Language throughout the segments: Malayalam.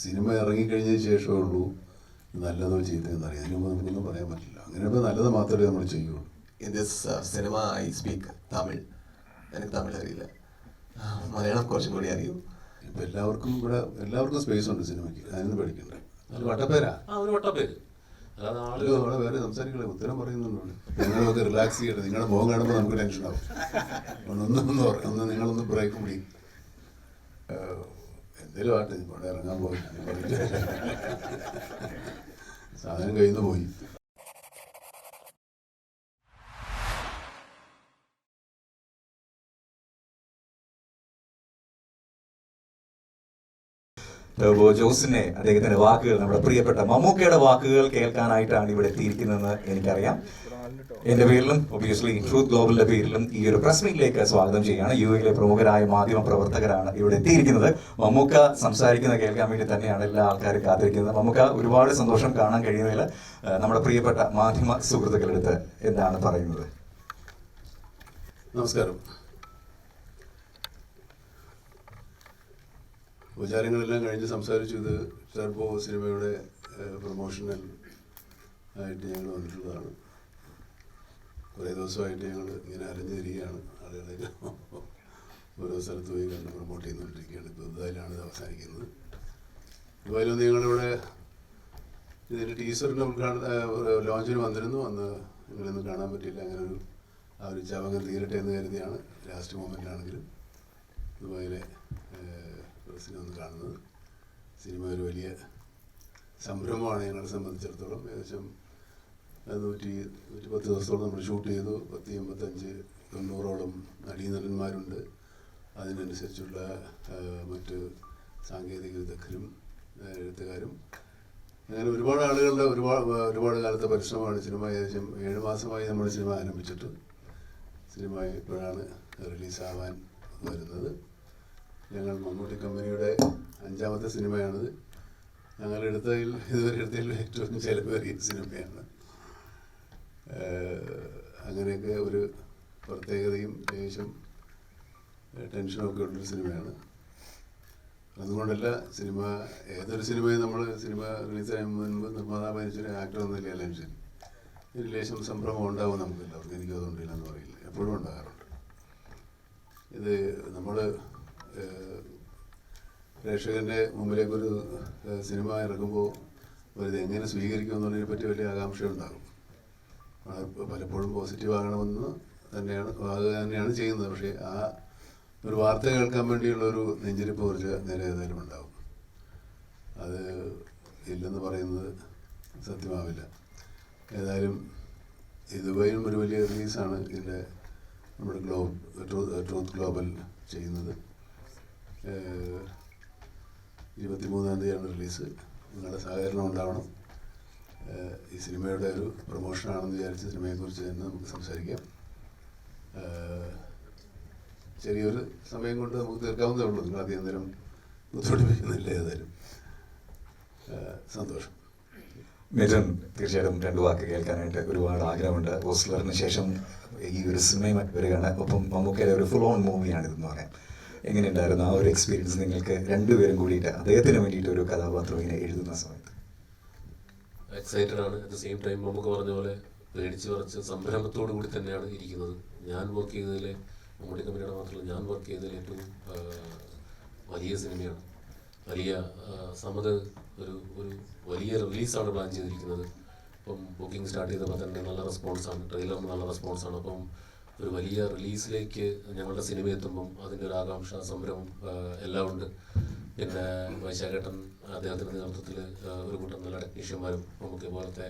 സിനിമ ഇറങ്ങിക്കഴിഞ്ഞതിന് ശേഷമേ ഉള്ളൂ നല്ലതോ ചീത്തയെന്ന് അറിയാം. അതിന് മുമ്പ് നമുക്കൊന്നും പറയാൻ പറ്റില്ല. അങ്ങനെയപ്പോൾ നല്ലത് മാത്രമേ നമ്മൾ ചെയ്യുള്ളൂ. In this cinema I speak Tamil. എനിക്ക് തമിഴ് അറിയില്ല, മലയാളം കുറച്ചും കൂടി അറിയും. ഇപ്പം എല്ലാവർക്കും സ്പേസ് ഉണ്ട് സിനിമയ്ക്ക്, അതിനൊന്നും പഠിക്കണ്ട. അത് വട്ടപ്പേരാ, ഒരു വട്ടപ്പേര്. ആളുകൾ അവിടെ വേറെ സംസാരിക്കണേ, ഉത്തരം പറയുന്നുണ്ട്. നിങ്ങളൊക്കെ റിലാക്സ് ചെയ്യട്ടെ. നിങ്ങളുടെ മുഖം കാണുമ്പോൾ നമുക്ക് ടെൻഷനാവും. ഒന്ന് നിങ്ങളൊന്ന് ബ്രേക്ക് പിടി. എന്തേലും ആട്ടെ, ഇവിടെ ഇറങ്ങാൻ പോയി സാധനം കയ്യിൽ നിന്ന് പോയി. ജോസിനെ അദ്ദേഹത്തിന്റെ വാക്കുകൾ, നമ്മുടെ പ്രിയപ്പെട്ട മമ്മൂക്കയുടെ വാക്കുകൾ കേൾക്കാനായിട്ടാണ് ഇവിടെ എത്തിയിരിക്കുന്നതെന്ന് എനിക്കറിയാം. എന്റെ പേരിലും ഒബിയസ്ലി ട്രൂത്ത് ഗ്ലോബലിന്റെ പേരിലും ഈ ഒരു പ്രസ് മീറ്റിലേക്ക് സ്വാഗതം ചെയ്യുകയാണ്. യുഎയിലെ പ്രമുഖരായ മാധ്യമ പ്രവർത്തകരാണ് ഇവിടെ എത്തിയിരിക്കുന്നത്. മമ്മൂക്ക സംസാരിക്കുന്ന കേൾക്കാൻ വേണ്ടി തന്നെയാണ് എല്ലാ ആൾക്കാരും കാത്തിരിക്കുന്നത്. മമ്മൂക്ക, ഒരുപാട് സന്തോഷം കാണാൻ കഴിയുന്നതിൽ. നമ്മുടെ പ്രിയപ്പെട്ട മാധ്യമ സുഹൃത്തുക്കളുടെ അടുത്ത് എന്താണ് പറയുന്നത്? നമസ്കാരം. ഉപചാരങ്ങളെല്ലാം കഴിഞ്ഞ് സംസാരിച്ചു. ഇത് ടർബോ സിനിമയുടെ പ്രൊമോഷണൽ ആയിട്ട് ഞങ്ങൾ വന്നിട്ടുള്ളതാണ്. കുറേ ദിവസമായിട്ട് ഞങ്ങൾ ഇങ്ങനെ അറിഞ്ഞിരിക്കുകയാണ്. ആളുകളെ ഓരോ സ്ഥലത്ത് പോയി കണ്ട് പ്രൊമോട്ട് ചെയ്തുകൊണ്ടിരിക്കുകയാണ്. ഇപ്പോൾ ദുബായിലാണ് ഇത് അവസാനിക്കുന്നത്. ദുബായിലൊന്ന് ഞങ്ങളിവിടെ ഇതിൻ്റെ ടീസറിൻ്റെ ലോഞ്ചിന് വന്നിരുന്നു. അന്ന് നിങ്ങളൊന്നും കാണാൻ പറ്റിയില്ല. അങ്ങനെ ഒരു ചവങ്ങ് തീരട്ടെ എന്ന് കരുതിയാണ് ലാസ്റ്റ് മൊമെൻ്റാണെങ്കിലും ദുബായിലെ പ്രസിനെ ഒന്ന് കാണുന്നത്. സിനിമ ഒരു വലിയ സംരംഭമാണ് ഞങ്ങളെ സംബന്ധിച്ചിടത്തോളം. ഏകദേശം 110 ദിവസത്തോളം നമ്മൾ ഷൂട്ട് ചെയ്തു. 185-90ഓളം നടീനടന്മാരുണ്ട്. അതിനനുസരിച്ചുള്ള മറ്റ് സാങ്കേതിക വിദഗ്ധരും എഴുത്തുകാരും, അങ്ങനെ ഒരുപാട് ആളുകളുടെ ഒരുപാട് കാലത്തെ പരിശ്രമമാണ്. സിനിമ ഏകദേശം 7 മാസമായി നമ്മൾ സിനിമ ആരംഭിച്ചിട്ട്. സിനിമ ഇപ്പോഴാണ് റിലീസാവാൻ വരുന്നത്. ഞങ്ങൾ മമ്മൂട്ടി കമ്പനിയുടെ 5ാമത്തെ സിനിമയാണിത്. ഞങ്ങൾ ഇതുവരെ എടുത്തതിൽ ഏറ്റവും ചെലവേറിയ സിനിമയാണ്. അങ്ങനെയൊക്കെ ഒരു പ്രത്യേകതയും ലേശം ടെൻഷനൊക്കെ ഉള്ളൊരു സിനിമയാണ്. അതുകൊണ്ടല്ല, ഏതൊരു സിനിമയും സിനിമ റിലീസായ മുൻപ് നിർമ്മാതാവ് അനുസരിച്ച് ആക്ടർ എന്ന നിലയിലും ശരി ഒരു ലേശം സംഭ്രമം ഉണ്ടാവും നമുക്ക് എല്ലാവർക്കും. എനിക്ക് അതുകൊണ്ടില്ല എന്ന് പറയില്ല, എപ്പോഴും ഉണ്ടാകാറുണ്ട്. ഇത് നമ്മൾ പ്രേക്ഷകൻ്റെ മുമ്പിലേക്കൊരു സിനിമ ഇറങ്ങുമ്പോൾ ഇത് എങ്ങനെ സ്വീകരിക്കുമെന്നുള്ളതിനെ പറ്റി വലിയ ആകാംക്ഷ ഉണ്ടാകും. പലപ്പോഴും പോസിറ്റീവ് ആകണമെന്ന് തന്നെയാണ് ചെയ്യുന്നത്. പക്ഷേ ആ ഒരു വാർത്ത കേൾക്കാൻ വേണ്ടിയുള്ളൊരു നെഞ്ചിരിപ്പ് കുറച്ച് നേരെ ഏതായാലും ഉണ്ടാകും. അത് ഇല്ലെന്ന് പറയുന്നത് സത്യമാവില്ല. ഏതായാലും ഇതുവരെയും ഒരു വലിയ റിലീസാണ് ഇതിൻ്റെ നമ്മുടെ ട്രൂത്ത് ഗ്ലോബൽ ചെയ്യുന്നത്. 23-ാം തീയതിയാണ് റിലീസ്. നിങ്ങളുടെ സഹകരണം ഉണ്ടാവണം. ഈ സിനിമയുടെ ഒരു പ്രൊമോഷനാണെന്ന് വിചാരിച്ച് സിനിമയെക്കുറിച്ച് തന്നെ നമുക്ക് സംസാരിക്കാം. ചെറിയൊരു സമയം കൊണ്ട് നമുക്ക് തീർക്കാവുന്നതേ ഉള്ളൂ. നിങ്ങൾ അധികം നേരം ബുദ്ധിമുട്ടിപ്പിക്കുന്നില്ല. ഏതായാലും സന്തോഷം. മിഥുൻ, തീർച്ചയായിട്ടും 2 വാക്ക് കേൾക്കാനായിട്ട് ഒരുപാട് ആഗ്രഹമുണ്ട്. ഓസ്ലറിന് ശേഷം ഈ ഒരു സിനിമ വരികയാണ്. ഒപ്പം മമ്മൂക്കയുടെ ഒരു ഫുൾ ഓൺ മൂവിയാണിതെന്ന് പറയാം. എങ്ങനെയുണ്ടായിരുന്നു ആ ഒരു എക്സ്പീരിയൻസ് നിങ്ങൾക്ക് രണ്ടുപേരും കൂടിയിട്ട് അദ്ദേഹത്തിന് വേണ്ടിയിട്ട് ഒരു കഥാപാത്രം ഇങ്ങനെ എഴുതുന്ന സമയത്ത്? എക്സൈറ്റഡ് ആണ്. അറ്റ് ദ സെയിം ടൈം നമുക്ക് പറഞ്ഞ പോലെ പേടിച്ച് കുറച്ച് സംരംഭത്തോടു കൂടി തന്നെയാണ് ഇരിക്കുന്നത്. ഞാൻ വർക്ക് ചെയ്തതിൽ, മമ്മൂട്ടി കമ്പനിയുടെ മാത്രമല്ല, ഞാൻ വർക്ക് ചെയ്തതിൽ ഏറ്റവും വലിയ സിനിമയാണ്. വലിയ സമത് ഒരു വലിയ റിലീസാണ് പ്ലാൻ ചെയ്തിരിക്കുന്നത്. ഇപ്പം ബുക്കിംഗ് സ്റ്റാർട്ട് ചെയ്തപ്പോൾ തന്നെ നല്ല റെസ്പോൺസാണ്, ട്രെയിലറിന് നല്ല റെസ്പോൺസാണ്. അപ്പം ഒരു വലിയ റിലീസിലേക്ക് ഞങ്ങളുടെ സിനിമ എത്തുമ്പം അതിൻ്റെ ഒരു ആകാംക്ഷ, സംരംഭം എല്ലാം ഉണ്ട്. പിന്നെ വൈശാഖേട്ടൻ അദ്ദേഹത്തിൻ്റെ നേതൃത്വത്തിൽ ഒരു കൂട്ടം നല്ല ടെക്നീഷ്യന്മാരും നമുക്ക് പറഞ്ഞ പോലെ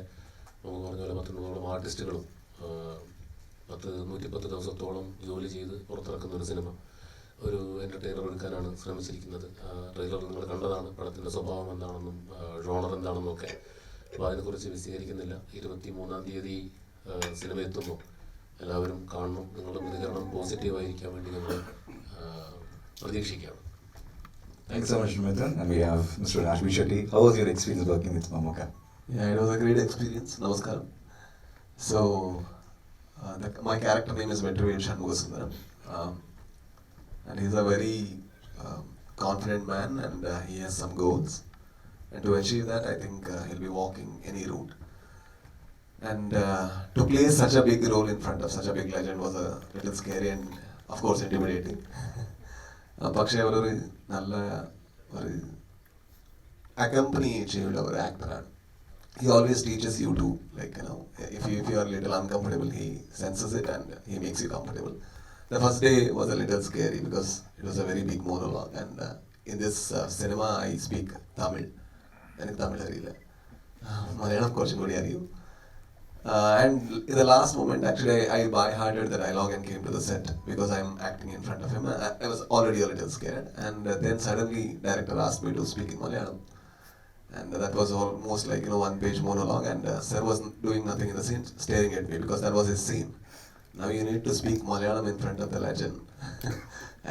100-ഓളം ആർട്ടിസ്റ്റുകളും 110 ദിവസത്തോളം ജോലി ചെയ്ത് പുറത്തിറക്കുന്ന ഒരു സിനിമ, ഒരു എൻ്റർടൈനർ എടുക്കാനാണ് ശ്രമിച്ചിരിക്കുന്നത്. ട്രെയിലർ നിങ്ങൾ കണ്ടതാണ്, പടത്തിൻ്റെ സ്വഭാവം എന്താണെന്നും ജോണർ എന്താണെന്നും ഒക്കെ. അപ്പോൾ അതിനെക്കുറിച്ച് വിശദീകരിക്കുന്നില്ല. 23-ാം തീയതി സിനിമ എത്തുമ്പോൾ എല്ലാവരും കാണണം. നിങ്ങളുടെ പ്രതികരണം പോസിറ്റീവായിരിക്കാൻ വേണ്ടി ഞങ്ങൾ പ്രതീക്ഷിക്കുകയാണ്. Thank you so much, Mithun. And we have Mr. Rashmi Shetty. How was your experience working with Mammootka? Yeah, it was a great experience. Namaskaram. So, my character name is Vetriven Shanmugasundaram. And he's a very confident man, and he has some goals. And to achieve that, I think he'll be walking any route. And to play such a big role in front of such a big legend was a little scary and, of course, intimidating. പക്ഷേ അവരൊരു നല്ല ഒരു അക്കമ്പനി ചെയ്യുന്ന ഒരു ആക്ടറാണ്. He always teaches you to, like, you know, if you are a little uncomfortable, he senses it and he makes you comfortable. The first day was a little scary because it was a very big monologue, and in this cinema I speak Tamil. എനിക്ക് തമിഴ് അറിയില്ല, മലയാളം കുറച്ചും കൂടി അറിയൂ. And in the last moment, actually, I by-hearted the dialogue and came to the set because I'm acting in front of him. I was already a little scared, and then suddenly director asked me to speak in Malayalam. And that was almost like, you know, one-page monologue, and sir was doing nothing in the scene, staring at me because that was his scene. Now you need to speak Malayalam in front of the legend.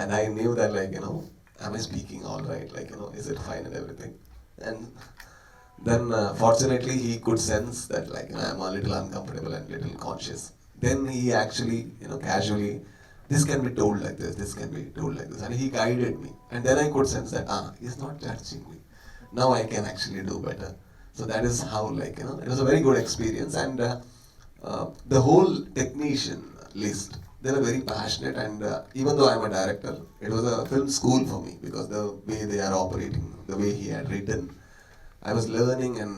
And I knew that, like, you know, am I speaking all right? Like, you know, is it fine and everything? And then fortunately he could sense that, like, you know, I'm a little uncomfortable and little conscious. Then he actually, you know, casually, this can be told like this can be told like this. And he guided me. And then I could sense that, he's not judging me. Now I can actually do better. So that is how, like, you know, it was a very good experience. And the whole technician list, they were very passionate. And even though I'm a director, it was a film school for me because the way they are operating, the way he had written, I was learning and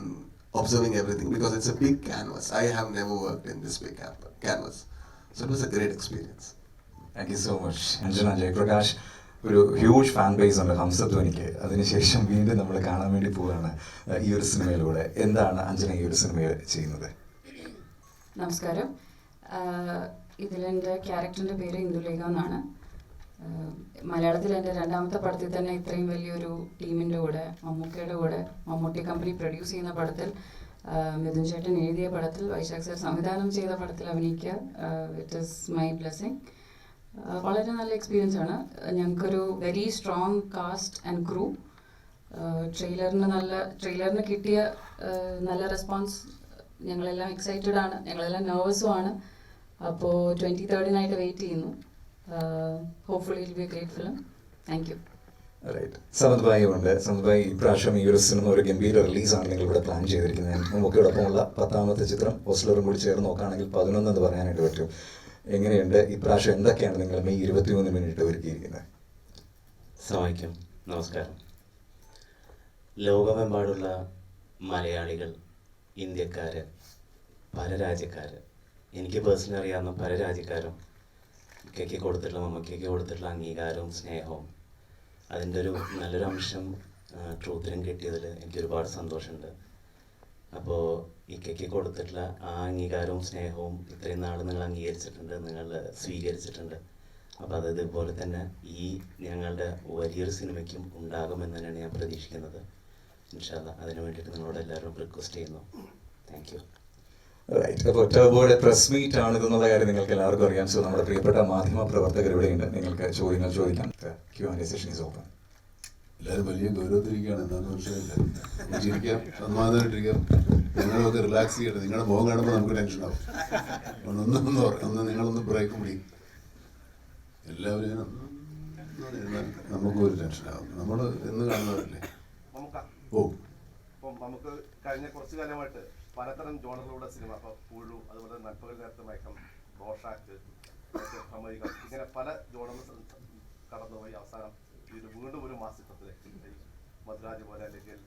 observing everything because it's a big canvas. I have never worked in this big canvas. So it was a great experience. Thank you so much Anjana Jayaprakash. ഒരു ഹ്യൂജ് ഫാൻ ബേസ് ഉണ്ട് ഹംസധ്വനിക്ക്. അതിനുശേഷം വീണ്ടും നമ്മൾ കാണാൻ വേണ്ടി പോവുകയാണ് ഈ ഒരു സിനിമയിലൂടെ. എന്താണ് അഞ്ജന ഈ ഒരു സിനിമയിൽ ചെയ്യുന്നത്? നമസ്കാരം. ഇതിലെൻ്റെ ക്യാരക്ടറിൻ്റെ പേര് ഇന്ദുലേഖ എന്നാണ്. മലയാളത്തിൽ എൻ്റെ രണ്ടാമത്തെ പടത്തിൽ തന്നെ ഇത്രയും വലിയൊരു ടീമിൻ്റെ കൂടെ, മമ്മൂക്കയുടെ കൂടെ, മമ്മൂട്ടി കമ്പനി പ്രൊഡ്യൂസ് ചെയ്യുന്ന പടത്തിൽ, മിഥുൻ ചേട്ടൻ എഴുതിയ പടത്തിൽ, വൈശാഖ് സർ സംവിധാനം ചെയ്ത പടത്തിൽ അഭിനയിക്കുക, ഇറ്റ് ഈസ് മൈ ബ്ലെസ്സിങ്. വളരെ നല്ല എക്സ്പീരിയൻസ് ആണ്. ഞങ്ങൾക്കൊരു very strong cast and crew. ട്രെയിലറിന് കിട്ടിയ നല്ല റെസ്പോൺസ്, ഞങ്ങളെല്ലാം എക്സൈറ്റഡ് ആണ്, ഞങ്ങളെല്ലാം നെർവസും ആണ്. അപ്പോൾ 23rd വെയിറ്റ് ചെയ്യുന്നു. Hopefully it will be a great film. Thank you. Right. Samad bhai ഉണ്ട്. സമദ് ഭായി, ഇപ്രാവശ്യം ഈ ഒരു സിനിമ ഒരു ഗംഭീര റിലീസാണ് നിങ്ങൾ ഇവിടെ പ്ലാൻ ചെയ്തിരിക്കുന്നത്. നമുക്കിടൊപ്പമുള്ള 10ാമത്തെ ചിത്രം പോസ്റ്ററും കൂടി ചേർന്ന് നോക്കുകയാണെങ്കിൽ 11 എന്ന് പറയാനായിട്ട് പറ്റും. എങ്ങനെയുണ്ട് ഇപ്രാവശ്യം? എന്തൊക്കെയാണ് നിങ്ങൾ മെയ് 23 ഒരുക്കിയിരിക്കുന്നത്? സമായിക്കും. നമസ്കാരം. ലോകമെമ്പാടുള്ള മലയാളികൾ, ഇന്ത്യക്കാർ, പല രാജ്യക്കാർ, എനിക്ക് പേഴ്സണലി അറിയാവുന്ന പല രാജ്യക്കാരും ഇക്കയ്ക്ക് കൊടുത്തിട്ടുള്ള, മമ്മയ്ക്ക് കൊടുത്തിട്ടുള്ള അംഗീകാരവും സ്നേഹവും, അതിൻ്റെ ഒരു നല്ലൊരു അംശം ട്രൂത്തിനും കിട്ടിയതിൽ എനിക്ക് ഒരുപാട് സന്തോഷമുണ്ട്. അപ്പോൾ ഇക്കയ്ക്ക് കൊടുത്തിട്ടുള്ള ആ അംഗീകാരവും സ്നേഹവും ഇത്രയും നാൾ നിങ്ങൾ അംഗീകരിച്ചിട്ടുണ്ട്, നിങ്ങൾ സ്വീകരിച്ചിട്ടുണ്ട്. അപ്പോൾ അത് ഇതുപോലെ തന്നെ ഈ ഞങ്ങളുടെ വലിയൊരു സിനിമയ്ക്കും ഉണ്ടാകുമെന്ന് തന്നെയാണ് ഞാൻ പ്രതീക്ഷിക്കുന്നത്. ഇൻഷാ അല്ലാഹ് അതിനു വേണ്ടിയിട്ട് നിങ്ങളോട് എല്ലാവരും റിക്വസ്റ്റ് ചെയ്യുന്നു. Thank you. റൈറ്റ്. അപ്പോൾ ടർബോയുടെ പ്രസ് മീറ്റ് ആണ് ഇതെന്നുള്ള കാര്യം നിങ്ങൾക്ക് എല്ലാവർക്കും അറിയാം. സോ നമ്മുടെ പ്രിയപ്പെട്ട മാധ്യമ പ്രവർത്തകർ ഇവിടെയുണ്ട്. നിങ്ങൾക്ക് ചോദ്യങ്ങൾ ചോദിക്കാം. Q&A session is open. എല്ലാവരും വലിയ ഗൗരവത്തിരിക്കുകയാണ്. എന്താണെന്ന് മനസ്സിലായില്ല. ചിരിക്കാം, സമാധാനമായിട്ടിരിക്കാം, നിങ്ങളൊക്കെ റിലാക്സ് ചെയ്യട്ടെ. നിങ്ങളുടെ മുഖം കാണുമ്പോൾ നമുക്ക് ടെൻഷനാവും. ഒന്ന് നിങ്ങളൊന്ന് ബ്രേക്ക് പിടിക്കും. എല്ലാവരും നമുക്കും ഒരു ടെൻഷനാവും. നമ്മൾ എന്ന് കാണുന്നവരല്ലേ. നമുക്ക് കഴിഞ്ഞ കുറച്ചു കാലമായിട്ട് പലതരം ജോണറുകളുടെ സിനിമ, അപ്പോൾ പുഴു, അതുപോലെ നൻപകൽ നേരത്തെ മയക്കം, റോഷാക്ക്, അമേരിക്ക, ഇങ്ങനെ പല ജോണറും കടന്നുപോയി അവസാനം വീണ്ടും ഒരു മാസത്തിലേക്ക് മധുരാജ് പോലെ അല്ലെങ്കിൽ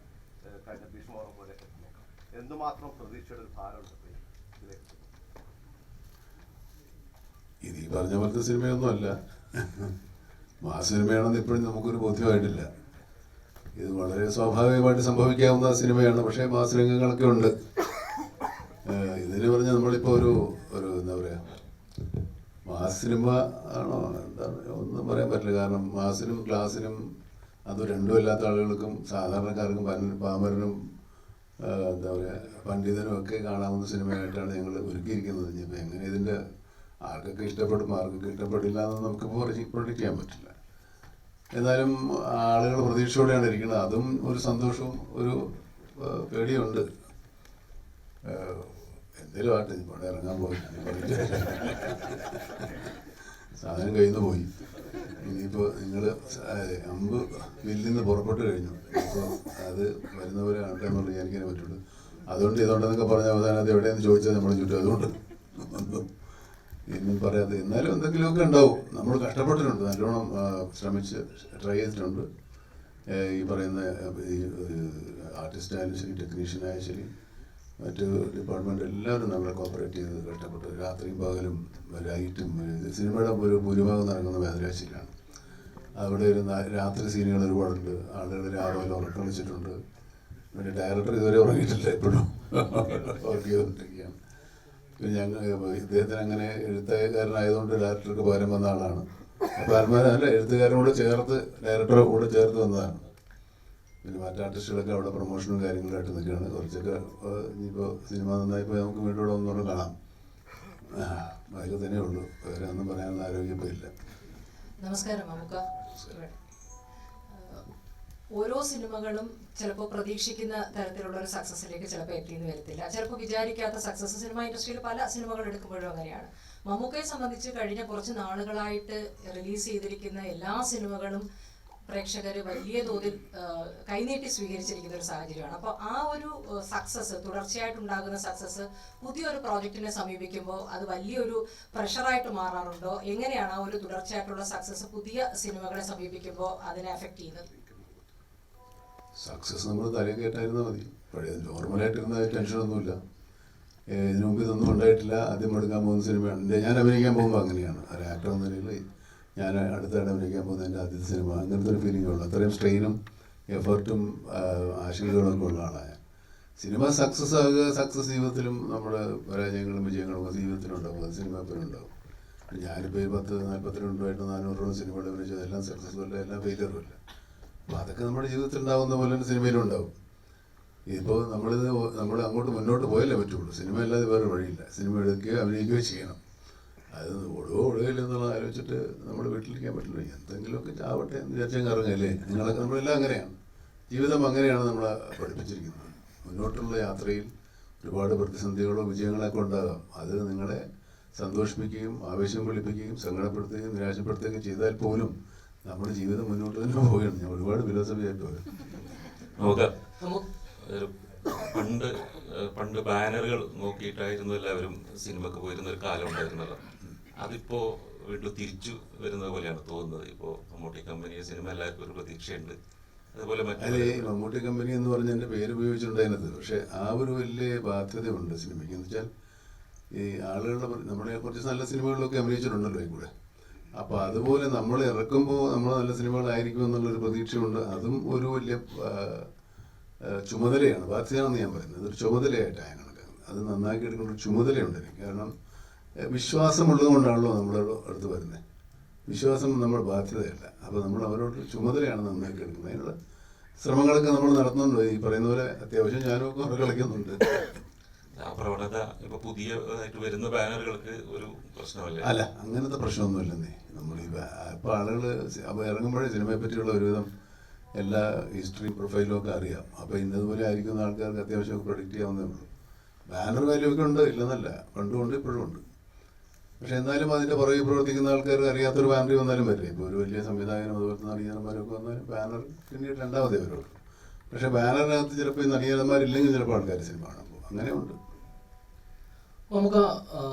കഴിഞ്ഞ ഭീഷ്മോറം പോലെ നോക്കാം. എന്തുമാത്രം പ്രതീക്ഷയുടെ ഒരു ഭാരമുണ്ട് ഇതിലേക്ക്? ഇത് ഈ പറഞ്ഞ പോലത്തെ സിനിമയൊന്നും അല്ല. മാസ് സിനിമയാണെന്ന് ഇപ്പോഴും നമുക്കൊരു ബോധ്യമായിട്ടില്ല. ഇത് വളരെ സ്വാഭാവികമായിട്ട് സംഭവിക്കാവുന്ന സിനിമയാണ്. പക്ഷേ മാസ് രംഗങ്ങളൊക്കെ ഉണ്ട്. ഇതിന് പറഞ്ഞാൽ നമ്മളിപ്പോൾ ഒരു എന്താ പറയുക, മാസ് സിനിമ ആണോ എന്താണ് ഒന്നും പറയാൻ പറ്റില്ല. കാരണം മാസിനും ക്ലാസ്സിനും അത് രണ്ടും ഇല്ലാത്ത ആളുകൾക്കും സാധാരണക്കാർക്കും പാമരനും എന്താ പറയുക പണ്ഡിതനും ഒക്കെ കാണാവുന്ന സിനിമയായിട്ടാണ് ഞങ്ങൾ ഒരുക്കിയിരിക്കുന്നത്. ഇനിയിപ്പോൾ എങ്ങനെ ഇതിൻ്റെ ആർക്കൊക്കെ ഇഷ്ടപ്പെടും ആർക്കൊക്കെ ഇഷ്ടപ്പെടില്ല എന്ന് നമുക്കിപ്പോൾ പ്രൊഡിക്റ്റ് ചെയ്യാൻ പറ്റില്ല. എന്നാലും ആളുകൾ പ്രതീക്ഷയോടെയാണ് ഇരിക്കുന്നത്. അതും ഒരു സന്തോഷവും ഒരു പേടിയുണ്ട്. എന്തേലും ആട്ടെ, ഇവിടെ ഇറങ്ങാൻ പോയി സാധനം കയ്യിൽ നിന്ന് പോയി. ഇനിയിപ്പോൾ നിങ്ങൾ അമ്പ് വില്ലിൽ നിന്ന് പുറപ്പെട്ട് കഴിഞ്ഞു. ഇപ്പോൾ അത് വരുന്നവരെ കാണട്ടെ എന്നുള്ള എനിക്കതിനെ പറ്റുള്ളൂ. അതുകൊണ്ട് ഇതുകൊണ്ടെന്നൊക്കെ പറഞ്ഞ അവസാനം അത് എവിടെയെന്ന് ചോദിച്ചാൽ നമ്മൾ ചുറ്റും. അതുകൊണ്ട് ഇന്നും പറയാതെ എന്നാലും എന്തെങ്കിലുമൊക്കെ ഉണ്ടാവും. നമ്മൾ കഷ്ടപ്പെട്ടിട്ടുണ്ട്, നല്ലോണം ശ്രമിച്ച് ട്രൈ ചെയ്തിട്ടുണ്ട്. ഈ പറയുന്ന ഈ ആർട്ടിസ്റ്റായാലും ശരി, ടെക്നീഷ്യനായാലും ശരി, മറ്റ് ഡിപ്പാർട്ട്മെൻറ്റ് എല്ലാവരും നമ്മളെ കോപ്പറേറ്റ് ചെയ്ത് കഷ്ടപ്പെട്ടു. രാത്രിയും പകലും ലൈറ്റും. സിനിമയുടെ ഒരു ഭൂരിഭാഗം നടക്കുന്ന വേദരാശിയിലാണ്. അവിടെ ഒരു രാത്രി സീനുകൾ ഒരുപാടുണ്ട്. ആളുകൾ രാവിലെ ഉറക്കം വെച്ചിട്ടുണ്ട്. പിന്നെ ഡയറക്ടർ ഇതുവരെ ഉറങ്ങിയിട്ടില്ല, എപ്പോഴും വർക്ക് ചെയ്തുകൊണ്ടിരിക്കുകയാണ്. പിന്നെ ഇദ്ദേഹത്തിന് അങ്ങനെ എഴുത്തുകാരനായതുകൊണ്ട് ഡയറക്ടർക്ക് പകരം വന്ന ആളാണ്. പരമാവധി എഴുത്തുകാരനോട് ചേർത്ത് ഡയറക്ടറെ കൂടെ ചേർത്ത് വന്നതാണ്. പിന്നെ മറ്റ് ആർട്ടിസ്റ്റുകളൊക്കെ അവിടെ പ്രൊമോഷനും കാര്യങ്ങളായിട്ട് നിൽക്കുകയാണ്. കുറച്ചൊക്കെ ഇനിയിപ്പോൾ സിനിമ നന്നായിപ്പോൾ നമുക്ക് വീണ്ടും ഇവിടെ ഒന്നുകൂടെ കാണാം. അതൊക്കെ തന്നെ ഉള്ളൂ. വേറെ ഒന്നും പറയാനുള്ള ആരോഗ്യം ഇപ്പോൾ ഇല്ല. നമസ്കാരം മമ്മുക്ക. ഓരോ സിനിമകളും ചിലപ്പോൾ പ്രതീക്ഷിക്കുന്ന തരത്തിലുള്ള ഒരു സക്സസിലേക്ക് ചിലപ്പോൾ എത്തിയെന്ന് വരത്തില്ല. ചിലപ്പോൾ വിചാരിക്കാത്ത സക്സസ് സിനിമ ഇൻഡസ്ട്രിയിൽ പല സിനിമകൾ എടുക്കുമ്പോഴും അങ്ങനെയാണ്. മമ്മൂക്കയെ സംബന്ധിച്ച് കഴിഞ്ഞ കുറച്ച് നാളുകളായിട്ട് റിലീസ് ചെയ്തിരിക്കുന്ന എല്ലാ സിനിമകളും പ്രേക്ഷകർ വലിയ തോതിൽ കൈനീട്ടി സ്വീകരിച്ചിരിക്കുന്ന ഒരു സാഹചര്യമാണ്. അപ്പോൾ ആ ഒരു സക്സസ്, തുടർച്ചയായിട്ടുണ്ടാകുന്ന സക്സസ് പുതിയൊരു പ്രോജക്റ്റിനെ സമീപിക്കുമ്പോൾ അത് വലിയൊരു പ്രഷറായിട്ട് മാറാറുണ്ടോ? എങ്ങനെയാണ് ആ ഒരു തുടർച്ചയായിട്ടുള്ള സക്സസ് പുതിയ സിനിമകളെ സമീപിക്കുമ്പോൾ അതിനെ എഫക്ട് ചെയ്യുന്നത്? സക്സസ് നമ്മൾ തലയിൽ കേട്ടായിരുന്നാൽ മതി. പഴയ നോർമലായിട്ടിരുന്ന ടെൻഷനൊന്നുമില്ല. ഇതിനു മുമ്പ് ഇതൊന്നും ഉണ്ടായിട്ടില്ല. ആദ്യം എടുക്കാൻ പോകുന്ന സിനിമയാണ്. ഞാൻ അഭിനയിക്കാൻ പോകുമ്പോൾ അങ്ങനെയാണ്. ഒരു ആക്ടർ എന്ന നിലയിൽ ഞാൻ അടുത്തായിട്ട് അഭിനയിക്കാൻ പോകുന്നത് എൻ്റെ ആദ്യത്തെ സിനിമ. അങ്ങനത്തെ ഒരു ഫീലിംഗ് ഉള്ളു. അത്രയും സ്ട്രെയിനും എഫർട്ടും ആശങ്കകളൊക്കെ ഉള്ള ആളാണ്. സിനിമ സക്സസ് ആകുക, സക്സസ് ജീവിതത്തിലും നമ്മുടെ പരാജയങ്ങളും വിജയങ്ങളും ജീവിതത്തിലും ഉണ്ടാവും. അത് സിനിമ എപ്പോഴും ഉണ്ടാവും. ഞാനിപ്പോൾ 42 400 സിനിമകൾ അഭിനയിച്ചത് എല്ലാം സക്സസ്ഫുൾ അല്ല, എല്ലാം ഫെയിലിയറും അല്ല. അപ്പോൾ അതൊക്കെ നമ്മുടെ ജീവിതത്തിൽ ഉണ്ടാകുന്ന പോലെ തന്നെ സിനിമയിലും ഉണ്ടാവും. ഇപ്പോൾ നമ്മൾ അങ്ങോട്ട് മുന്നോട്ട് പോയാലേ പറ്റുള്ളൂ. സിനിമ അല്ലാതെ വേറെ വഴിയില്ല. സിനിമ എടുക്കുകയോ അഭിനയിക്കുകയോ ചെയ്യണം. അത് ഓടുകയില്ല എന്നുള്ള ആലോചിച്ചിട്ട് നമ്മൾ വീട്ടിലിരിക്കാൻ പറ്റില്ല. എന്തെങ്കിലുമൊക്കെ ചാവട്ടെ എന്ന് വിചാരിച്ചാൽ ഇറങ്ങല്ലേ. നിങ്ങളൊക്കെ നമ്മളെല്ലാം അങ്ങനെയാണ്. ജീവിതം അങ്ങനെയാണ് നമ്മളെ പഠിപ്പിച്ചിരിക്കുന്നത്. മുന്നോട്ടുള്ള യാത്രയിൽ ഒരുപാട് പ്രതിസന്ധികളോ വിജയങ്ങളൊക്കെ ഉണ്ടാകാം. അത് നിങ്ങളെ സന്തോഷിപ്പിക്കുകയും ആവേശം കൊള്ളിപ്പിക്കുകയും സങ്കടപ്പെടുത്തുകയും നിരാശപ്പെടുത്തുകയും ചെയ്താൽ പോലും നമ്മുടെ ജീവിതം മുന്നോട്ട് തന്നെ പോവുകയാണ്. ഞാൻ ഒരുപാട് ഫിലോസഫിയായിട്ട് പോയത്. പണ്ട് ബാനറുകൾ നോക്കിയിട്ടായിരുന്നു എല്ലാവരും സിനിമക്ക് പോയിരുന്ന ഒരു കാലം ഉണ്ടായിരുന്നല്ലോ. അതിപ്പോ വീണ്ടും തിരിച്ചു വരുന്നത് പോലെയാണ് തോന്നുന്നത്. ഇപ്പോൾ മമ്മൂട്ടി കമ്പനി സിനിമ എല്ലാവർക്കും ഒരു പ്രതീക്ഷയുണ്ട്. അതുപോലെ അതെ, മമ്മൂട്ടി കമ്പനി എന്ന് പറഞ്ഞ എൻ്റെ പേര് ഉപയോഗിച്ചിട്ടുണ്ട് അതിനകത്ത്. പക്ഷെ ആ ഒരു വലിയ ബാധ്യതയുണ്ട് സിനിമയ്ക്ക്. എന്ന് വെച്ചാൽ ഈ ആളുകളുടെ നമ്മുടെ കുറച്ച് നല്ല സിനിമകളിലൊക്കെ അഭിനയിച്ചിട്ടുണ്ടല്ലോ ഈ കൂടെ. അപ്പോൾ അതുപോലെ നമ്മൾ ഇറക്കുമ്പോൾ നമ്മൾ നല്ല സിനിമകളായിരിക്കും എന്നുള്ളൊരു പ്രതീക്ഷയുണ്ട്. അതും ഒരു വലിയ ചുമതലയാണ്. ബാധ്യതയാണെന്ന് ഞാൻ പറയുന്നത്. ഒരു ചുമതലയായിട്ടാണ് ഞാൻ കണക്കാക്കുന്നത്. അത് നന്നാക്കി എടുക്കുന്ന ഒരു ചുമതലയുണ്ട് എനിക്ക്. കാരണം വിശ്വാസമുള്ളത് കൊണ്ടാണല്ലോ നമ്മളോട് അടുത്ത് വരുന്നത്. വിശ്വാസം നമ്മുടെ ബാധ്യതയല്ല. അപ്പോൾ നമ്മൾ അവരോട് ചുമതലയാണ് നന്നാക്കി എടുക്കുന്നത്. അതിനുള്ള ശ്രമങ്ങളൊക്കെ നമ്മൾ നടത്തുന്നുണ്ട്. ഈ പറയുന്ന പോലെ അത്യാവശ്യം ഞാനും ഒക്കെ കളിക്കുന്നുണ്ട്. ആ പ്രവണത ഇപ്പൊ പുതിയതായിട്ട് വരുന്ന ബാനറുകൾക്ക് ഒരു പ്രശ്നമല്ല. അല്ല, അങ്ങനത്തെ പ്രശ്നമൊന്നുമില്ലെന്നേ. നമ്മൾ ഇപ്പോൾ ആളുകൾ ഇറങ്ങുമ്പോഴേ സിനിമയെ പറ്റിയുള്ള ഒരുവിധം എല്ലാ ഹിസ്റ്ററിയും പ്രൊഫൈലും ഒക്കെ അറിയാം. അപ്പോൾ ഇന്നതുപോലെ ആയിരിക്കുന്ന ആൾക്കാർക്ക് അത്യാവശ്യമൊക്കെ പ്രൊഡിക്റ്റ് ചെയ്യാവുന്നേ ഉള്ളൂ. ബാനർ വാല്യൂ ഒക്കെ ഉണ്ട്, ഇല്ലെന്നല്ല. പണ്ടും ഉണ്ട്, ഇപ്പോഴും ഉണ്ട്. പക്ഷെ എന്നാലും അതിൻ്റെ പുറകെ പ്രവർത്തിക്കുന്ന ആൾക്കാർക്ക് അറിയാത്തൊരു ബാനറി വന്നാലും വരില്ല. ഇപ്പോൾ ഒരു വലിയ സംവിധായകനും അതുപോലെ നടീനന്മാരൊക്കെ വന്നാലും ബാനർ പിന്നീട് രണ്ടാമതേ വരുള്ളൂ. പക്ഷെ ബാനറിനകത്ത് ചിലപ്പോൾ ഈ നടീനന്മാരില്ലെങ്കിൽ ചിലപ്പോൾ ആൾക്കാർ സിനിമ കാണാൻ പോകും. അങ്ങനെയുണ്ട്. നമുക്ക്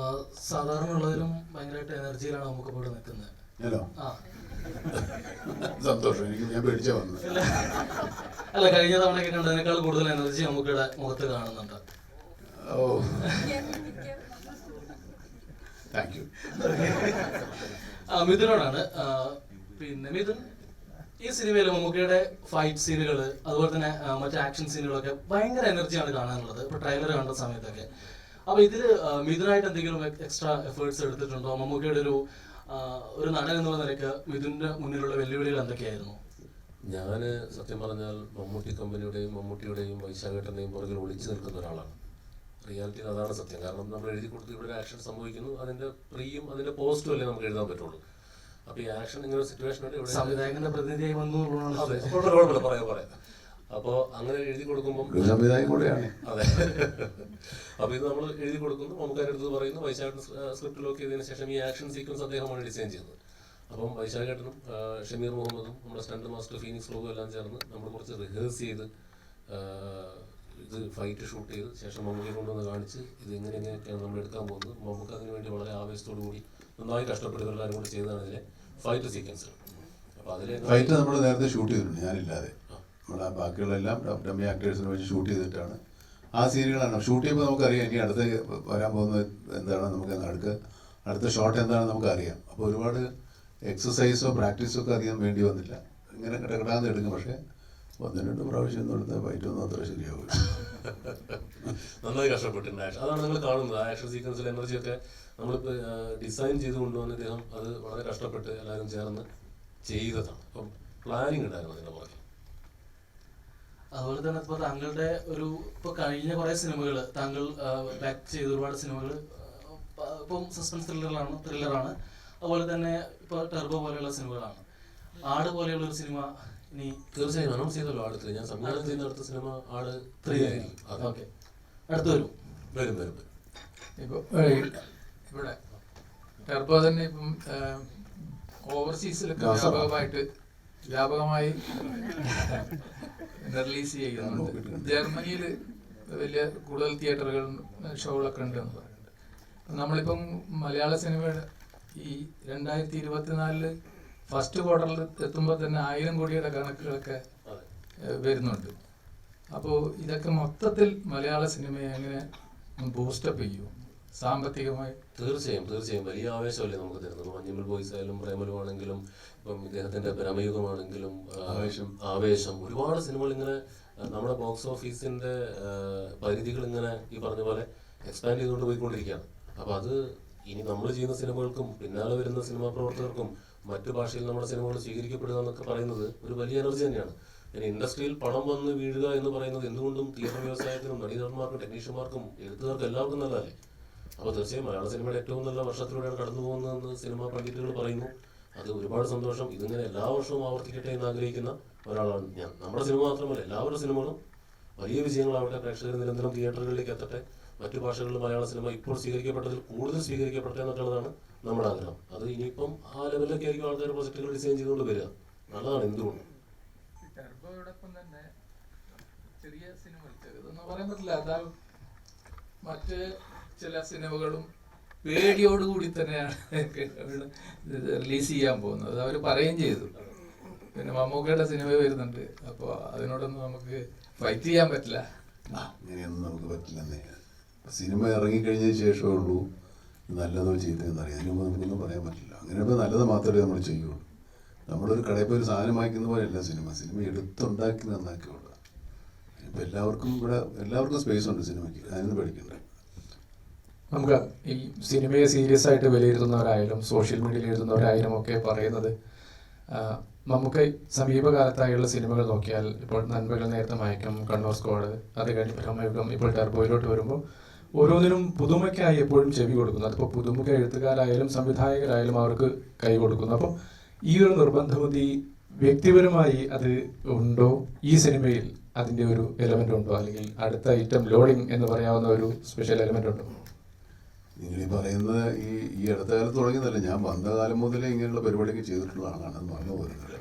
സാധാരണ ഉള്ളതിലും ഭയങ്കരമായിട്ട് എനർജിയിലാണ് നമുക്ക് ഇവിടെ നിൽക്കുന്നത്. ഹലോ, സന്തോഷം. എനിക്ക് ഞാൻ പേടിച്ചാ വന്നത്. അല്ല, കഴിഞ്ഞ തവണയൊക്കെ കണ്ടതിനേക്കാൾ കൂടുതൽ എനർജി നമുക്കിവിടെ മുഖത്ത് കാണുന്നുണ്ട്. ഓ, താങ്ക് യു. മിഥുനോടാണ്. പിന്നെ മിഥുൻ, ഈ സിനിമയിൽ മമ്മൂക്കയുടെ ഫൈറ്റ് സീനുകൾ അതുപോലെ തന്നെ മറ്റു ആക്ഷൻ സീനുകളൊക്കെ ഭയങ്കര എനർജിയാണ് കാണാനുള്ളത്. ഇപ്പോൾ ട്രെയിലർ കണ്ട സമയത്തൊക്കെ. അപ്പോൾ ഇതിൽ മിഥുനായിട്ട് എന്തെങ്കിലും എക്സ്ട്രാ എഫേർട്സ് എടുത്തിട്ടുണ്ടോ? മമ്മൂക്കയുടെ ഒരു നടൻ എന്നുള്ള നിലയ്ക്ക് മിഥുൻ്റെ മുന്നിലുള്ള വെല്ലുവിളികൾ എന്തൊക്കെയായിരുന്നു? ഞാൻ സത്യം പറഞ്ഞാൽ മമ്മൂട്ടി കമ്പനിയുടെയും മമ്മൂട്ടിയുടെയും വൈശാഖേട്ടൻ്റെയും പുറകിൽ ഒളിച്ചു നിൽക്കുന്ന ഒരാളാണ്. റിയാലിറ്റി അതാണ് സത്യം. കാരണം നമ്മൾ എഴുതി കൊടുത്ത് ഇവിടെ ഒരു ആക്ഷൻ സംഭവിക്കുന്നു, അതിൻ്റെ പ്രീയും അതിൻ്റെ പോസ്റ്റും അല്ലേ നമുക്ക് എഴുതാൻ പറ്റുള്ളൂ. അപ്പോൾ ഈ ആക്ഷൻ ഇങ്ങനെ ഒരു സിറ്റുവേഷൻ സംവിധായകന്റെ പ്രതിനിധിയായി വന്നു. കുഴപ്പമില്ല, പറയാം. അപ്പോൾ അങ്ങനെ എഴുതി കൊടുക്കുമ്പോൾ ഒരു സംവിധായകൻ കൂടെയാണ്. അതെ. അപ്പോൾ ഇത് നമ്മൾ എഴുതി കൊടുക്കുന്നു, നമുക്ക് അതിനടുത്ത് പറയുന്നു, വൈശാഖ് സ്ക്രിപ്റ്റ് ലോക്ക് ചെയ്തതിന് ശേഷം ഈ ആക്ഷൻ സീക്വൻസ് അദ്ദേഹമാണ് ഡിസൈൻ ചെയ്തത്. അപ്പം വൈശാഖേട്ടനും ഷമീർ മുഹമ്മദും നമ്മുടെ സ്റ്റണ്ട് മാസ്റ്റർ ഫീനിക്സ് ലോഗും എല്ലാം ചേർന്ന് നമ്മൾ കുറച്ച് റിഹേഴ്സ് ചെയ്ത് ഇത് ഫൈറ്റ് ഷൂട്ട് ചെയ്ത് ശേഷം മമ്മൂക്കെ കൊണ്ടുവന്ന് കാണിച്ച് ഇത് ഇങ്ങനെയൊക്കെയാണ് നമ്മൾ എടുക്കാൻ പോകുന്നത്. മമ്മൂക്ക് അതിന് വേണ്ടി വളരെ ആവേശത്തോടു കൂടി നന്നായി കഷ്ടപ്പെടുക എല്ലാവരും കൂടി ചെയ്തതാണ് ഇതിലെ ഫൈറ്റ് സീക്വൻസ്. അപ്പോൾ അതിൽ ഫൈറ്റ് നമ്മൾ നേരത്തെ ഷൂട്ട് ചെയ്തിട്ടുണ്ട്, ഞാനില്ലാതെ. നമ്മൾ ആ ബാക്കിയുള്ളെല്ലാം ഡമ്മി ആക്ടേഴ്സിനെ വെച്ച് ഷൂട്ട് ചെയ്തിട്ടാണ് ആ സീനുകളാണ് ഷൂട്ട് ചെയ്യുമ്പോൾ നമുക്കറിയാം ഇനി അടുത്ത് വരാൻ പോകുന്നത് എന്താണ്, നമുക്ക് അടുത്ത ഷോട്ട് എന്താണെന്ന് നമുക്കറിയാം. അപ്പോൾ ഒരുപാട് എക്സസൈസോ പ്രാക്ടീസോ ഒക്കെ അധികം വേണ്ടി വന്നില്ല, ഇങ്ങനെ കിടകിടാന്ന് എടുക്കും. പക്ഷേ 1-2 പ്രാവശ്യം ഒന്നും എടുത്താൽ ഫൈറ്റൊന്നും അത്ര ശരിയാവും. നന്നായി കഷ്ടപ്പെട്ടിട്ടുണ്ട്. അതാണ് നിങ്ങൾ കാണുന്നത് ആ ആക്ഷൻ സീക്വൻസിൽ എനർജിയൊക്കെ നമ്മളിപ്പോൾ ഡിസൈൻ ചെയ്ത് കൊണ്ടുവന്ന ഇദ്ദേഹം അത് വളരെ കഷ്ടപ്പെട്ട് എല്ലാവരും ചേർന്ന് ചെയ്തതാണ്. അപ്പം പ്ലാനിങ് ഉണ്ടായിരുന്നു അതിൻ്റെ പുറകെ. അതുപോലെ തന്നെ ഇപ്പോൾ താങ്കളുടെ ഇപ്പോൾ കഴിഞ്ഞ കുറേ സിനിമകൾ താങ്കൾ ബാക്ക് ചെയ്ത ഒരുപാട് സിനിമകൾ ഇപ്പം സസ്പെൻസ് ത്രില്ലറാണ്. അതുപോലെ തന്നെ ഇപ്പോൾ ടെർബോ പോലെയുള്ള സിനിമകളാണ്. ആട് പോലെയുള്ള ഒരു സിനിമ ഇനി തീർച്ചയായും അനൗൺസ് ചെയ്തല്ലോ. അടുത്ത് ഞാൻ സംവിധാനം ചെയ്യുന്ന അടുത്ത സിനിമ ആട് 3 ആയിരിക്കും. ഓക്കെ, അടുത്ത് വരും. ഇപ്പോൾ ഇവിടെ ടെർബോ തന്നെ ഇപ്പം ഓവർസീസിലൊക്കെ വ്യാപകമായി റിലീസ് ചെയ്യുന്നുണ്ട്. ജർമ്മനിയിൽ വലിയ കൂടുതൽ തിയേറ്ററുകൾ ഷോകളൊക്കെ ഉണ്ട് എന്ന് പറയുന്നുണ്ട്. നമ്മളിപ്പം മലയാള സിനിമയുടെ ഈ 2024 ഫസ്റ്റ് ക്വാർട്ടറിൽ എത്തുമ്പോൾ തന്നെ 1000 കോടിയുടെ കണക്കുകളൊക്കെ വരുന്നുണ്ട്. അപ്പോൾ ഇതൊക്കെ മൊത്തത്തിൽ മലയാള സിനിമയെ എങ്ങനെ ബൂസ്റ്റപ്പ് ചെയ്യും സാമ്പത്തികമായി? തീർച്ചയായും വലിയ ആവേശമല്ലേ നമുക്ക് തരുന്നത്. മഞ്ഞുമൽ ബോയ്സ് ആയാലും പ്രേമലു ആണെങ്കിലും ഇപ്പം ഇദ്ദേഹത്തിൻ്റെ പ്രമയുഗമാണെങ്കിലും ആവേശം ഒരുപാട് സിനിമകൾ ഇങ്ങനെ നമ്മുടെ ബോക്സ് ഓഫീസിൻ്റെ പരിധികൾ ഇങ്ങനെ ഈ പറഞ്ഞ പോലെ എക്സ്പാൻഡ് ചെയ്തുകൊണ്ട് പോയിക്കൊണ്ടിരിക്കുകയാണ്. അപ്പോൾ അത് ഇനി നമ്മൾ ചെയ്യുന്ന സിനിമകൾക്കും പിന്നാലെ വരുന്ന സിനിമാ പ്രവർത്തകർക്കും മറ്റു ഭാഷയിൽ നമ്മുടെ സിനിമകൾ സ്വീകരിക്കപ്പെടുക എന്നൊക്കെ പറയുന്നത് ഒരു വലിയ എനർജി തന്നെയാണ്. പിന്നെ ഇൻഡസ്ട്രിയിൽ പണം വന്ന് വീഴുക എന്ന് പറയുന്നത് എന്തുകൊണ്ടും തിയേറ്റർ വ്യവസായത്തിനും നടീനടന്മാർക്കും ടെക്നീഷ്യന്മാർക്കും എഴുത്തുകാർക്കും എല്ലാവർക്കും നല്ലതല്ലേ. അപ്പോൾ തീർച്ചയായും മലയാള സിനിമയുടെ ഏറ്റവും നല്ല വർഷത്തിലൂടെയാണ് കടന്നു പോകുന്നതെന്ന് സിനിമാ പണ്ഡിറ്റുകൾ പറയുന്നു. അത് ഒരുപാട് സന്തോഷം. ഇതിങ്ങനെ എല്ലാ വർഷവും ആവർത്തിക്കട്ടെ എന്ന് ആഗ്രഹിക്കുന്ന ഒരാളാണ് ഞാൻ. നമ്മുടെ സിനിമ മാത്രമല്ല എല്ലാവരുടെ സിനിമകളും വലിയ വിജയങ്ങളാവട്ടെ, പ്രേക്ഷകർ നിരന്തരം തിയേറ്ററുകളിലേക്ക് എത്തട്ടെ, മറ്റു ഭാഷകളിൽ മലയാള സിനിമ ഇപ്പോൾ സ്വീകരിക്കപ്പെട്ടതിൽ കൂടുതൽ സ്വീകരിക്കപ്പെട്ടെ എന്നുള്ളതാണ് നമ്മുടെ ആഗ്രഹം. അത് ഇനിയിപ്പം ആ ലെവലിലൊക്കെ ആയിരിക്കും ആൾക്കാർ പ്രൊജക്റ്റുകൾ ഡിസൈൻ ചെയ്തുകൊണ്ട് വരിക. നല്ലതാണ്. എന്തുകൊണ്ട് ടെർബോയോടൊപ്പം തന്നെ ചെറിയ സിനിമകൾ ചെറുതെന്ന് പറയാൻ പറ്റില്ല, എന്നാൽ മറ്റ് ചില സിനിമകളും പേടിയോടുകൂടി തന്നെയാണ് റിലീസ് ചെയ്യാൻ പോകുന്നത്. അവർ പറയുകയും ചെയ്തു. പിന്നെ മമ്മൂക്കയുടെ സിനിമ വരുന്നുണ്ട്, അപ്പോൾ അതിനോടൊന്നും നമുക്ക് ഫൈറ്റ് ചെയ്യാൻ പറ്റില്ല. അങ്ങനെയൊന്നും നമുക്ക് പറ്റില്ലെന്നേ. സിനിമ ഇറങ്ങിക്കഴിഞ്ഞതിന് ശേഷമേ ഉള്ളൂ നല്ലതോ ചീത്തയെന്ന് അറിയാം. അതിന് മുമ്പ് നമുക്കൊന്നും പറയാൻ പറ്റില്ല. അങ്ങനെ ഇപ്പോൾ നല്ലത് മാത്രമേ നമ്മൾ ചെയ്യുള്ളൂ. നമ്മളൊരു കടയിൽ പോയി ഒരു സാധനം വാങ്ങിക്കുന്ന പോലെയല്ല സിനിമ എടുത്തുണ്ടാക്കി നന്നാക്കിയുള്ളൂ. ഇപ്പോൾ എല്ലാവർക്കും സ്പേസ് ഉണ്ട് സിനിമയ്ക്ക്, അതിനൊന്നും പഠിക്കണ്ട. നമുക്ക് ഈ സിനിമയെ സീരിയസ് ആയിട്ട് വിലയിരുത്തുന്നവരായാലും സോഷ്യൽ മീഡിയയിൽ എഴുതുന്നവരായാലും ഒക്കെ പറയുന്നത് നമുക്ക് സമീപകാലത്തായുള്ള സിനിമകൾ നോക്കിയാൽ ഇപ്പോൾ നന്മകൾ നേരത്തെ മയക്കം, കണ്ണൂർ സ്ക്വാഡ്, അത് കഴിഞ്ഞ് പ്രമയുഗം, ഇപ്പോൾ ടെർബോയിലോട്ട് വരുമ്പോൾ ഓരോന്നിനും പുതുമയ്ക്കായി എപ്പോഴും ചെവി കൊടുക്കുന്നു. അതിപ്പോൾ പുതുമുഖ എഴുത്തുകാരായാലും സംവിധായകരായാലും അവർക്ക് കൈ കൊടുക്കുന്നു. അപ്പം ഈ ഒരു നിർബന്ധബുദ്ധി വ്യക്തിപരമായി അത് ഉണ്ടോ? ഈ സിനിമയിൽ അതിൻ്റെ ഒരു എലമെൻ്റ് ഉണ്ടോ? അല്ലെങ്കിൽ അടുത്ത ഐറ്റം ലോഡിങ് എന്ന് പറയാവുന്ന ഒരു സ്പെഷ്യൽ എലമെൻ്റ് ഉണ്ടോ? നിങ്ങൾ ഈ പറയുന്നത് ഈ അടുത്ത കാലത്ത് തുടങ്ങിയതല്ല, ഞാൻ വന്ന കാലം മുതലേ ഇങ്ങനെയുള്ള പരിപാടിയൊക്കെ ചെയ്തിട്ടുള്ള ആളാണ്. അത് മറന്നു പോരുന്നത്.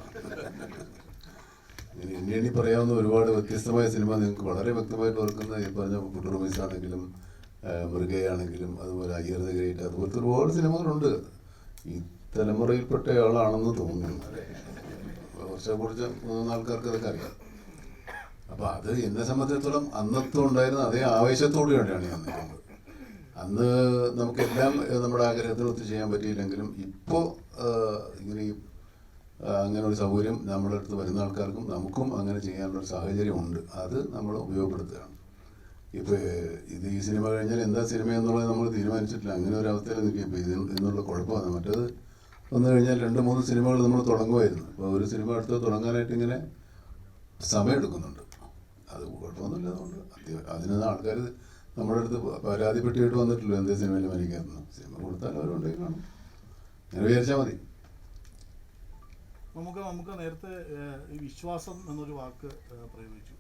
എണ്ണി പറയാവുന്ന ഒരുപാട് വ്യത്യസ്തമായ സിനിമ നിങ്ങൾക്ക് വളരെ വ്യക്തമായിട്ട് ഓർക്കുന്ന ഈ പറഞ്ഞ കുട്ടുറുമീസ് ആണെങ്കിലും മൃഗയാണെങ്കിലും അതുപോലെ അയ്യർ ദ ഗ്രേറ്റ്, അതുപോലത്തെ ഒരുപാട് സിനിമകളുണ്ട്. ഈ തലമുറയിൽപ്പെട്ട ആളാണെന്ന് തോന്നുന്നു. കുറച്ച് 3 ആൾക്കാർക്ക് അതൊക്കെ അറിയാം. അപ്പോൾ അത് എന്നെ സംബന്ധിച്ചിടത്തോളം അന്നത്തെ ഉണ്ടായിരുന്ന അതേ ആവേശത്തോടുകൂടിയാണ് ഞാൻ നിൽക്കുന്നത്. അന്ന് നമുക്കെല്ലാം നമ്മുടെ ആഗ്രഹത്തിനൊത്ത് ചെയ്യാൻ പറ്റിയില്ലെങ്കിലും ഇപ്പോൾ ഇങ്ങനെ അങ്ങനെ ഒരു സൗകര്യം നമ്മുടെ അടുത്ത് വരുന്ന ആൾക്കാർക്കും നമുക്കും അങ്ങനെ ചെയ്യാനുള്ളൊരു സാഹചര്യം ഉണ്ട്. അത് നമ്മൾ ഉപയോഗപ്പെടുത്തുകയാണ്. ഇപ്പോൾ ഈ സിനിമ കഴിഞ്ഞാൽ എന്താ സിനിമ എന്നുള്ളത് നമ്മൾ തീരുമാനിച്ചിട്ടില്ല. അങ്ങനെ ഒരു അവസ്ഥയിൽ നിൽക്കുക. ഇപ്പോൾ എന്നുള്ള കുഴപ്പമാണ്. മറ്റേത് വന്നു കഴിഞ്ഞാൽ 2-3 സിനിമകൾ നമ്മൾ തുടങ്ങുമായിരുന്നു. ഇപ്പോൾ ഒരു സിനിമ അടുത്ത് തുടങ്ങാനായിട്ട് ഇങ്ങനെ സമയമെടുക്കുന്നുണ്ട്. അത് കുഴപ്പമൊന്നുമില്ല. അതുകൊണ്ട് അതിന് ആൾക്കാർ നമ്മുടെ അടുത്ത് പരാതിപ്പെട്ടിട്ട് വന്നിട്ടില്ല എന്തേ സിനിമയിൽ മരിക്കാറുണ്ട്. സിനിമ കൊടുത്താൽ അവരുണ്ടെങ്കിൽ കാണും. അങ്ങനെ വിചാരിച്ചാൽ മതി. നമുക്ക് നേരത്തെ ഈ വിശ്വാസം എന്നൊരു വാക്ക് പ്രയോഗിച്ചു.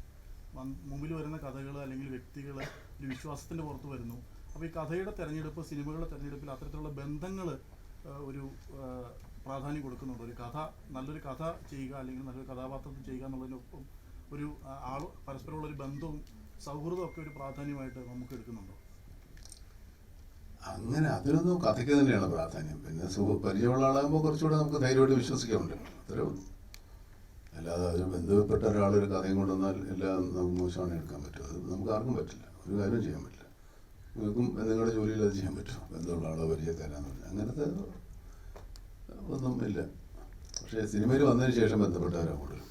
മുമ്പിൽ വരുന്ന കഥകൾ അല്ലെങ്കിൽ വ്യക്തികൾ ഒരു വിശ്വാസത്തിൻ്റെ പുറത്ത് വരുന്നു. അപ്പോൾ ഈ കഥയുടെ തിരഞ്ഞെടുപ്പ്, സിനിമകളുടെ തിരഞ്ഞെടുപ്പിൽ അത്തരത്തിലുള്ള ബന്ധങ്ങൾ ഒരു പ്രാധാന്യം കൊടുക്കുന്നുണ്ട്. ഒരു കഥ, നല്ലൊരു കഥ ചെയ്യുക അല്ലെങ്കിൽ നല്ലൊരു കഥാപാത്രത്തിൽ ചെയ്യുക എന്നുള്ളതിനൊപ്പം ഒരു പരസ്പരമുള്ളൊരു ബന്ധവും സൗഹൃദവും ഒക്കെ ഒരു പ്രാധാന്യമായിട്ട് നമുക്ക് എടുക്കുന്നുണ്ടോ? അങ്ങനെ അതിനൊന്നും കഥയ്ക്ക് തന്നെയാണ് പ്രാധാന്യം. പിന്നെ പരിചയമുള്ള ആളാകുമ്പോൾ കുറച്ചുകൂടെ നമുക്ക് ധൈര്യമായിട്ട് വിശ്വസിക്കാറുണ്ട്. അത്രേ ഉള്ളൂ. അല്ലാതെ അതിന് ബന്ധപ്പെട്ട ഒരാളൊരു കഥയും കൊണ്ടുവന്നാൽ എല്ലാം നമുക്ക് മോശമാണ് എടുക്കാൻ പറ്റും. അത് നമുക്ക് ആർക്കും പറ്റില്ല, ഒരു കാര്യം ചെയ്യാൻ പറ്റില്ല. നിങ്ങൾക്കും നിങ്ങളുടെ ജോലിയിൽ അത് ചെയ്യാൻ പറ്റും, ബന്ധമുള്ള ആളോ പരിചയക്കാരാന്ന് പറഞ്ഞാൽ. അങ്ങനത്തെ ഒന്നും ഇല്ല. പക്ഷേ സിനിമയിൽ വന്നതിന് ശേഷം ബന്ധപ്പെട്ടവരാണ് കൂടുതൽ.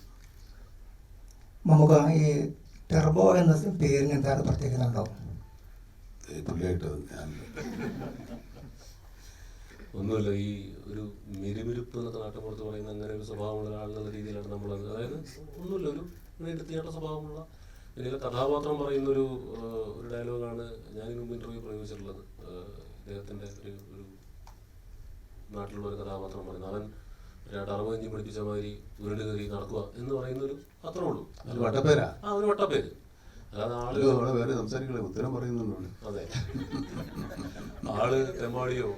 നമുക്ക് ഈ ടെർബോ എന്ന പേരിന് എന്താണ് പ്രത്യേകത ഉണ്ടോ? പുള്ളിയായിട്ട് ഞാൻ ഒന്നുമില്ല, ഈ ഒരു മിരുമിരുപ്പ് എന്നൊക്കെ നാട്ടുപുറത്ത് പറയുന്ന അങ്ങനെ ഒരു സ്വഭാവമുള്ള ഒരാളെന്നുള്ള രീതിയിലാണ് നമ്മളത്. അതായത് ഒന്നുമില്ല, ഒരു എടുത്തിയാട്ട സ്വഭാവമുള്ള പിന്നെ കഥാപാത്രം പറയുന്നൊരു ഡയലോഗാണ് ഞാനിന് മുമ്പ് ഇൻ്റർവ്യൂ പ്രയോഗിച്ചിട്ടുള്ളത്. ഇദ്ദേഹത്തിൻ്റെ ഒരു നാട്ടിലുള്ള ഒരു കഥാപാത്രം പറയുന്നത്, അവൻ ടർബോഞ്ചി പഠിപ്പിച്ച മാതിരി ഉരുണ്ട് കയറി നടക്കുക എന്ന് പറയുന്നൊരു അത്രേ ഉള്ളൂ. വട്ടപ്പേരാ? ആ, ഒരു വട്ടപ്പേര്. അല്ലാതെ വേറെ സംസാരിക്കണേ, ഉത്തരം പറയുന്നുണ്ട്. അതെ, ആള് തെമ്മാടിയോ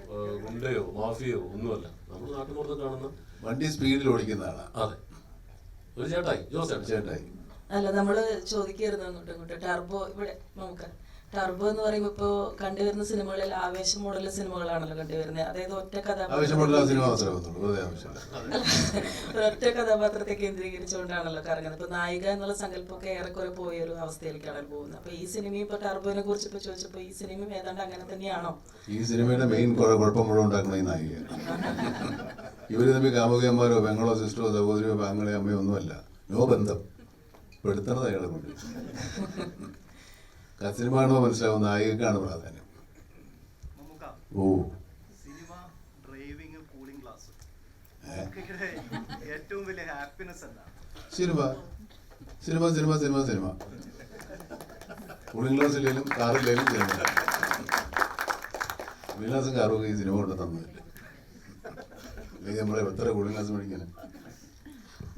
ഗുണ്ടയോ മാഫിയോ ഒന്നുമല്ല. നമ്മൾ നാട്ടിൻപുറത്ത് കാണുന്ന വണ്ടി സ്പീഡിൽ ഓടിക്കുന്നതാണ്. അതെ, ഒരു ചേട്ടായി, ജോസ് ചേട്ടായി. അല്ല, നമ്മള് ചോദിക്കരുത് അങ്ങോട്ടും ഇങ്ങോട്ടും. ടർബോ ഇവിടെ നമുക്ക് ടർബോ എന്ന് പറയുമ്പോൾ ഇപ്പോൾ കണ്ടുവരുന്ന സിനിമകളിൽ ആവേശം മോഡൽ സിനിമകളാണല്ലോ കണ്ടുവരുന്നത്. അതായത് ഒറ്റ ഒരൊറ്റ കഥാപാത്രത്തെ കേന്ദ്രീകരിച്ചുകൊണ്ടാണല്ലോ കറങ്ങുന്നത്. ഇപ്പൊ നായിക എന്നുള്ള സങ്കല്പമൊക്കെ ഏറെക്കുറെ പോയൊരു അവസ്ഥയിലേക്കാണ് പോകുന്നത്. അപ്പൊ ഈ സിനിമയും ഇപ്പൊ ടർബോനെ കുറിച്ച് ഇപ്പൊ ചോദിച്ചപ്പോ ഈ സിനിമയും ഏതാണ്ട് അങ്ങനെ തന്നെയാണോ? ഈ സിനിമയുടെ മെയിൻ കുഴപ്പം മുഴുവൻ ഉണ്ടാക്കുന്ന ഈ നായിക. ഇവര് തമ്മിൽ കാമുകന്മാരോ പെങ്ങളോ സിസ്റ്ററോ സഹോദരിയോ പെങ്ങളെ അമ്മയോ ഒന്നുമല്ല, നോ ബന്ധം. പെടുത്തണത് അയാളെ കൊണ്ട്. സിനിമ കാണുമ്പോൾ മനസ്സിലാവും നായികക്കാണ് പ്രാധാന്യം. ഓ, സിനിമ, ഡ്രൈവിംഗ്, കൂളിംഗ് ഗ്ലാസ്, ഏറ്റവും വലിയ ഹാപ്പിനെസ് എന്താണ്? Cinema cinema cinema cinema cinema. Cooling glass ഇല്ലെങ്കിലും കാറില്ലെങ്കിലും സിനിമ. കൂളിംഗ് ഗ്ലാസും കാറും ഈ സിനിമ കൊണ്ട് തന്നില്ല. അല്ലെങ്കിൽ നമ്മളെ എത്ര കൂളിംഗ് ഗ്ലാസ് മേടിക്കാൻ.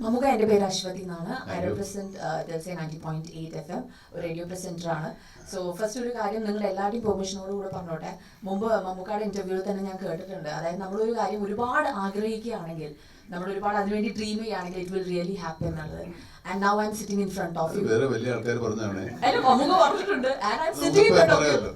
മമ്മുക്ക, എൻ്റെ പേര് അശ്വതി എന്നാണ്. ഐ റെപ്രസെൻറ്റ് ദിവസം 90.8 FM, ഒരു റേഡിയോ പ്രസൻറ്ററാണ്. സോ ഫസ്റ്റ് ഒരു കാര്യം നിങ്ങൾ എല്ലാവരുടെയും പെർമിഷനോടുകൂടെ പറഞ്ഞോട്ടെ. മുമ്പ് മമ്മുക്കയുടെ ഇൻ്റർവ്യൂവിൽ തന്നെ ഞാൻ കേട്ടിട്ടുണ്ട്, അതായത് നമ്മളൊരു കാര്യം ഒരുപാട് ആഗ്രഹിക്കുകയാണെങ്കിൽ, നമ്മൾ ഒരുപാട് അതിനുവേണ്ടി ഡ്രീം ചെയ്യുകയാണെങ്കിൽ ഇറ്റ് വിൽ റിയലി ഹാപ്പി എന്നുള്ളത്. And now I am sitting in front of you. വേറെ വലിയ ആൾക്കാർ പറഞ്ഞാണ് മമ്മുക്ക പറഞ്ഞിട്ടുണ്ട്. And I am sitting in front of you.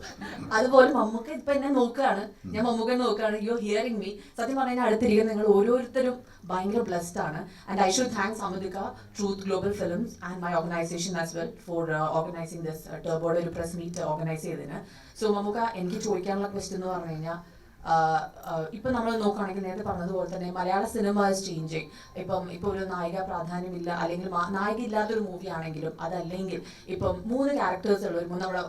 അതുപോലെ മമ്മുക്ക ഇപ്പൊ എന്നെ നോക്കുകയാണ്, ഞാൻ മമ്മുക്കനെ നോക്കുകയാണ്. You hearing me. സത്യം പറഞ്ഞാൽ അടുത്തിരിക്കുന്ന നിങ്ങൾ ഓരോരുത്തരും ഭയങ്കര ബ്ലെസ്ഡ് ആണ്. ആൻഡ് ഐ ഷുഡ് താങ്ക് സമദിക, truth global films and my organisation as well for organising this ടർബോയുടെ ഒരു പ്രസ് മീറ്റ് ഓർഗനൈസ് ചെയ്തതിന്. സോ മമ്മുക്ക, എനിക്ക് ചോദിക്കാനുള്ള ക്വസ്റ്റ്യൻ എന്ന് പറഞ്ഞു കഴിഞ്ഞാൽ, ഇപ്പം നമ്മൾ നോക്കുകയാണെങ്കിൽ നേരത്തെ പറഞ്ഞതുപോലെ തന്നെ മലയാള സിനിമ ഇസ് ചേഞ്ചിങ്. ഇപ്പം ഒരു നായിക പ്രാധാന്യമില്ല, അല്ലെങ്കിൽ നായിക ഇല്ലാത്തൊരു മൂവി ആണെങ്കിലും, അതല്ലെങ്കിൽ ഇപ്പം 3 ക്യാരക്ടേഴ്സ് ഉള്ള ഒരു നമ്മുടെ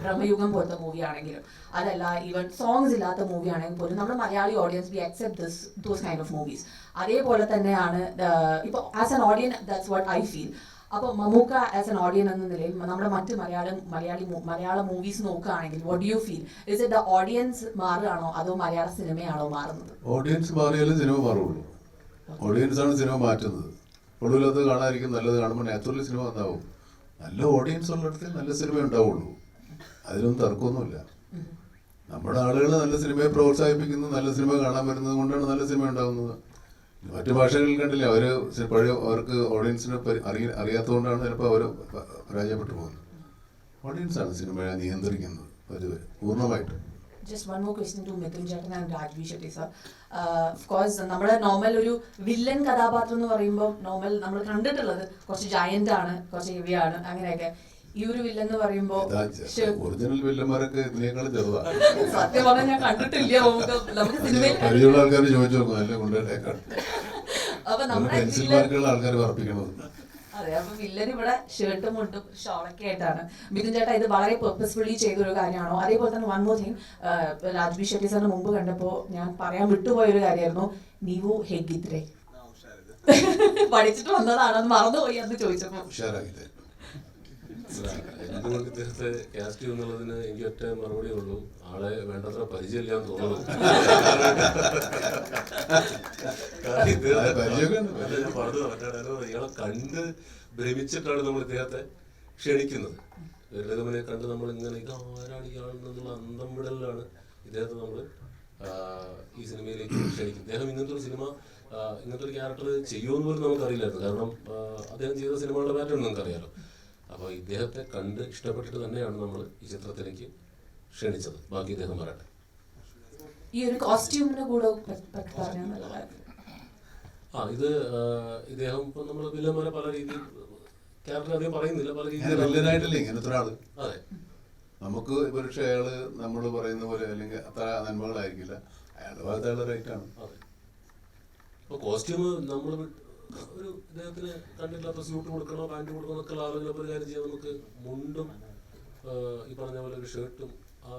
ബ്രഹ്മയുഗം പോലത്തെ മൂവി ആണെങ്കിലും, അതല്ല ഈവൻ സോങ്സ് ഇല്ലാത്ത മൂവി ആണെങ്കിൽ പോലും നമ്മുടെ Malayali audience V accept those kind of movies. അതേപോലെ തന്നെയാണ് ഇപ്പോൾ as an audience that's what I feel. അപ്പോൾ മമ്മൂക്ക ആസ് എൻ ഓഡിയൻസ് എന്ന നിലയിൽ നമ്മുടെ മറ്റ് മലയാള മൂവീസ് നോക്കുകയാണെങ്കിൽ what do you feel? Is it the audience മാറുകയാണോ അതോ മലയാള സിനിമയാണോ മാറുന്നത്? ഓഡിയൻസ് മാറിയാലും സിനിമ മാറുള്ളൂ. ഓഡിയൻസ് ആണ് സിനിമ മാറ്റുന്നത്. ഒടുവിലത് കാണാതിരിക്കും, നല്ലത് കാണുമ്പോൾ നാച്ചുറലി സിനിമ ഉണ്ടാവും. നല്ല ഓഡിയൻസ് ഉള്ളിടത്ത് നല്ല സിനിമ ഉണ്ടാവുള്ളൂ, അതിലൊന്നും തർക്കമൊന്നുമില്ല. നമ്മുടെ ആളുകൾ നല്ല സിനിമയെ പ്രോത്സാഹിപ്പിക്കുന്നു, നല്ല സിനിമ കാണാൻ വരുന്നത് കൊണ്ടാണ് നല്ല സിനിമ ഉണ്ടാകുന്നത്. മറ്റു ഭാഷകളിൽ കണ്ടില്ല, അവർക്ക് ഓഡിയൻസിനെ അറിയാത്തതുകൊണ്ടാണ് ചിലപ്പോൾ അവർ പരാജയപ്പെട്ടു പോകുന്നത്. ഓഡിയൻസാണ് സിനിമയെ നിയന്ത്രിക്കുന്നത് പൂർണ്ണമായിട്ടും. Just one more question to Mithun Chetan and Rajvi Shetty sir. Of course, നമ്മുടെ നോർമൽ ഒരു വില്ലൻ കഥാപാത്രം എന്ന് പറയുമ്പോൾ നോർമൽ നമ്മൾ കണ്ടിട്ടുള്ളത് കുറച്ച് ജയന്റ് ആണ്, കുറച്ച് ഹെവി ആണ്, അങ്ങനെയൊക്കെ. ഈ ഒരു വില്ലൻ എന്ന് പറയുമ്പോൾ ഒറിജിനൽ വില്ലന്മാരൊക്കെ ഇതിനേക്കാളും ചെറുതാണ്. സത്യം പറഞ്ഞാൽ ഞാൻ കണ്ടിട്ടില്ല. നമുക്ക് സിനിമയിൽ പരിചയമുള്ള ആൾക്കാർ ചോദിച്ചു നോക്കും, നല്ല കൊണ്ടുപോയേക്കാൾ അപ്പൊ നമ്മുടെ പെൻസിൽമാർക്കുള്ള ആൾക്കാർ പറപ്പിക്കണത്. അതെ, അപ്പൊ വില്ലൻ ഇവിടെ ഷർട്ടും മുണ്ടും ഷോളൊക്കെ ആയിട്ടാണ്. മിഥുൻ ചേട്ടാ, ഇത് വളരെ പെർപ്പസ്ഫുള്ളി ചെയ്തൊരു കാര്യമാണോ? അതേപോലെ തന്നെ one more thing, Raj B Shetty സാറിന് മുമ്പ് കണ്ടപ്പോൾ ഞാൻ പറയാൻ വിട്ടുപോയൊരു കാര്യമായിരുന്നു, നീവു ഹെഗിത്രേ പഠിച്ചിട്ട് വന്നതാണോ, മറന്നുപോയി അന്ന് ചോദിച്ചപ്പോ. എന്ത് എന്തുകൊണ്ട് ഇദ്ദേഹത്തെ കാസ്റ്റ് ചെയ്യുന്നുള്ളതിന് എനിക്ക് ഒറ്റ മറുപടി ഉള്ളൂ, ആളെ വേണ്ടത്ര പരിചയമില്ലാന്ന് തോന്നുന്നു. ഞാൻ പറഞ്ഞു ഇയാളെ കണ്ട് ഭ്രമിച്ചിട്ടാണ് നമ്മൾ ഇദ്ദേഹത്തെ ക്ഷണിക്കുന്നത്. ലളിതമനെ കണ്ട് നമ്മൾ ഇങ്ങനെ ഇത് ആരാണ് ഇയാളെന്നുള്ള അന്തം വിടലിലാണ് ഇദ്ദേഹത്തെ നമ്മൾ ഈ സിനിമയിലേക്ക് ക്ഷണിക്കും. ഇദ്ദേഹം ഇങ്ങനത്തെ ഒരു സിനിമ, ഇങ്ങനത്തെ ഒരു ക്യാരക്ടർ ചെയ്യുമെന്ന് പോലും നമുക്കറിയില്ലായിരുന്നു. കാരണം അദ്ദേഹം ചെയ്ത സിനിമകളുടെ പാറ്റേൺ നമുക്കറിയാലോ. അപ്പോൾ ഇദ്ദേഹത്തെ കണ്ട് ഇഷ്ടപ്പെട്ടിട്ട് തന്നെയാണ് നമ്മൾ ഈ ചിത്രത്തിലേക്ക് ക്ഷണിച്ചത്. ബാക്കി ഇദ്ദേഹം പറയട്ടെ. ഈ ഒരു കോസ്റ്റ്യൂമിന് കൂടെ ഇത് ഇദ്ദേഹം ഇപ്പം നമ്മൾ വില്ലന്മാരെ പല രീതിയിൽ ക്യാരക്ടർ അധികം പറയുന്നില്ല, പല രീതിയിൽ വില്ലനായിട്ടല്ലേ ഇങ്ങനത്തെ ഒരാള്. അതെ, നമുക്ക് പക്ഷേ അയാള് നമ്മൾ പറയുന്ന പോലെ അല്ലെങ്കിൽ അത്ര നന്മകളായിരിക്കില്ല, അയാളുടെ ഭാഗത്ത് അയാളുടെ റൈറ്റാണ്. അതെ. അപ്പോൾ കോസ്റ്റ്യൂം നമ്മൾ ഒരു ഇദ്ദേഹത്തിന് കണ്ടില്ലാത്ത സ്യൂട്ട് കൊടുക്കണോ പാൻറ് കൊടുക്കണോ എന്നൊക്കെയുള്ള ആളുകളൊക്കെ ഒരു കാര്യം ചെയ്യാം. നമുക്ക് മുണ്ടും ഈ പറഞ്ഞ പോലെ ഒരു ഷർട്ടും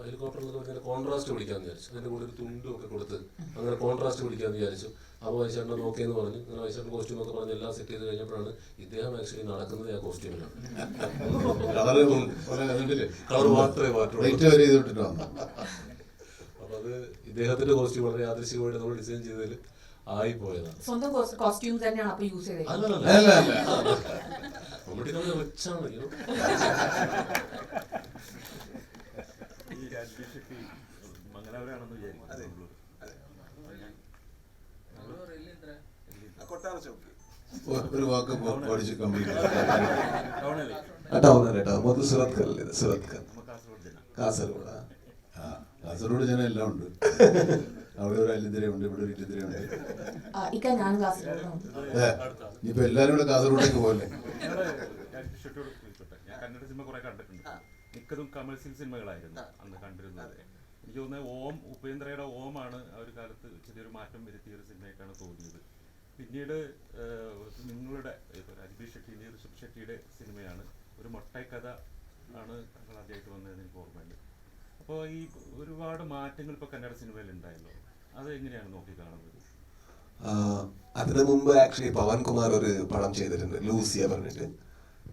ഹെലികോപ്റ്ററിൽ നിന്ന് കോൺട്രാസ്റ്റ് പിടിക്കാമെന്ന് വിചാരിച്ചു. അതിൻ്റെ കൂടെ ഒരു തുണ്ടും ഒക്കെ കൊടുത്ത് അങ്ങനെ കോൺട്രാസ്റ്റ് പിടിക്കാമെന്ന് വിചാരിച്ചു. അപ്പോൾ വൈശാട്ടിനെ നോക്കിയെന്ന് പറഞ്ഞു. അങ്ങനെ വൈശാട്ടിന് കോസ്റ്റ്യൂം ഒക്കെ പറഞ്ഞ് എല്ലാം സെറ്റ് ചെയ്ത് കഴിഞ്ഞപ്പോഴാണ് ഇദ്ദേഹം ആക്ച്വലി നടക്കുന്നത് ആ കോസ്റ്റ്യൂമിലാണ്. കളർ മാത്രമേ മാറ്റുള്ളൂ. അപ്പോൾ അത് ഇദ്ദേഹത്തിന്റെ കോസ്റ്റ്യൂം വളരെ യാദൃശ്ചികമായിട്ട് നമ്മൾ ഡിസൈൻ ചെയ്തതിൽ ആയിപ്പോയതാണ്. സ്വന്തം കോസ്റ്റ്യൂംസ് തന്നെയാണ് അപ്പോൾ യൂസ് ചെയ്തത്? മമ്മൂട്ടി നമ്മൾ റിച്ചാണ്. ഒരു വാക്ക് പഠിച്ച് കംപ്ലീറ്റ് കാസർഗോഡ് ജനം എല്ലാം ഉണ്ട്. അവിടെ ഒരു അല്ലിത്തിരയുണ്ട്, ഇവിടെ ഒരു ഇല്ലിത്തിരയുണ്ട്. ഇനിയിപ്പോ എല്ലാരും കൂടെ കാസർഗോഡേക്ക് പോലെ. ഞാൻ കന്നഡ സിനിമ കുറെ കണ്ടിട്ടുണ്ട്. മിക്കതും കമേഴ്സ്യൽ സിനിമകളായിരുന്നു അന്ന് കണ്ടിരുന്നത്. എനിക്ക് തോന്നുന്നത് ഉപേന്ദ്രയുടെ ഓമാണ് ആ ഒരു കാലത്ത് ചെറിയൊരു മാറ്റം വരുത്തിയ ഒരു സിനിമയായിട്ടാണ് തോന്നിയത്. പിന്നീട് നിങ്ങളുടെ രജനീഷ് ഷെട്ടിയുടെ ഋഷഭ് ഷെട്ടിയുടെ സിനിമയാണ് ഒരു മൊട്ടൈ കഥ ആണ് താങ്കൾ ആദ്യമായിട്ട് വന്നതെന്ന് എനിക്ക് ഓർമ്മയുണ്ട്. അപ്പോൾ ഈ ഒരുപാട് മാറ്റങ്ങൾ ഇപ്പോൾ കന്നഡ സിനിമയിൽ ഉണ്ടായല്ലോ, അത് എങ്ങനെയാണ് നോക്കിക്കാണുന്നത്? അതിനു മുമ്പ് ആക്ച്വലി പവൻ കുമാർ ഒരു പടം ചെയ്തിട്ടുണ്ട്, ലൂസിയ പറഞ്ഞിട്ട്.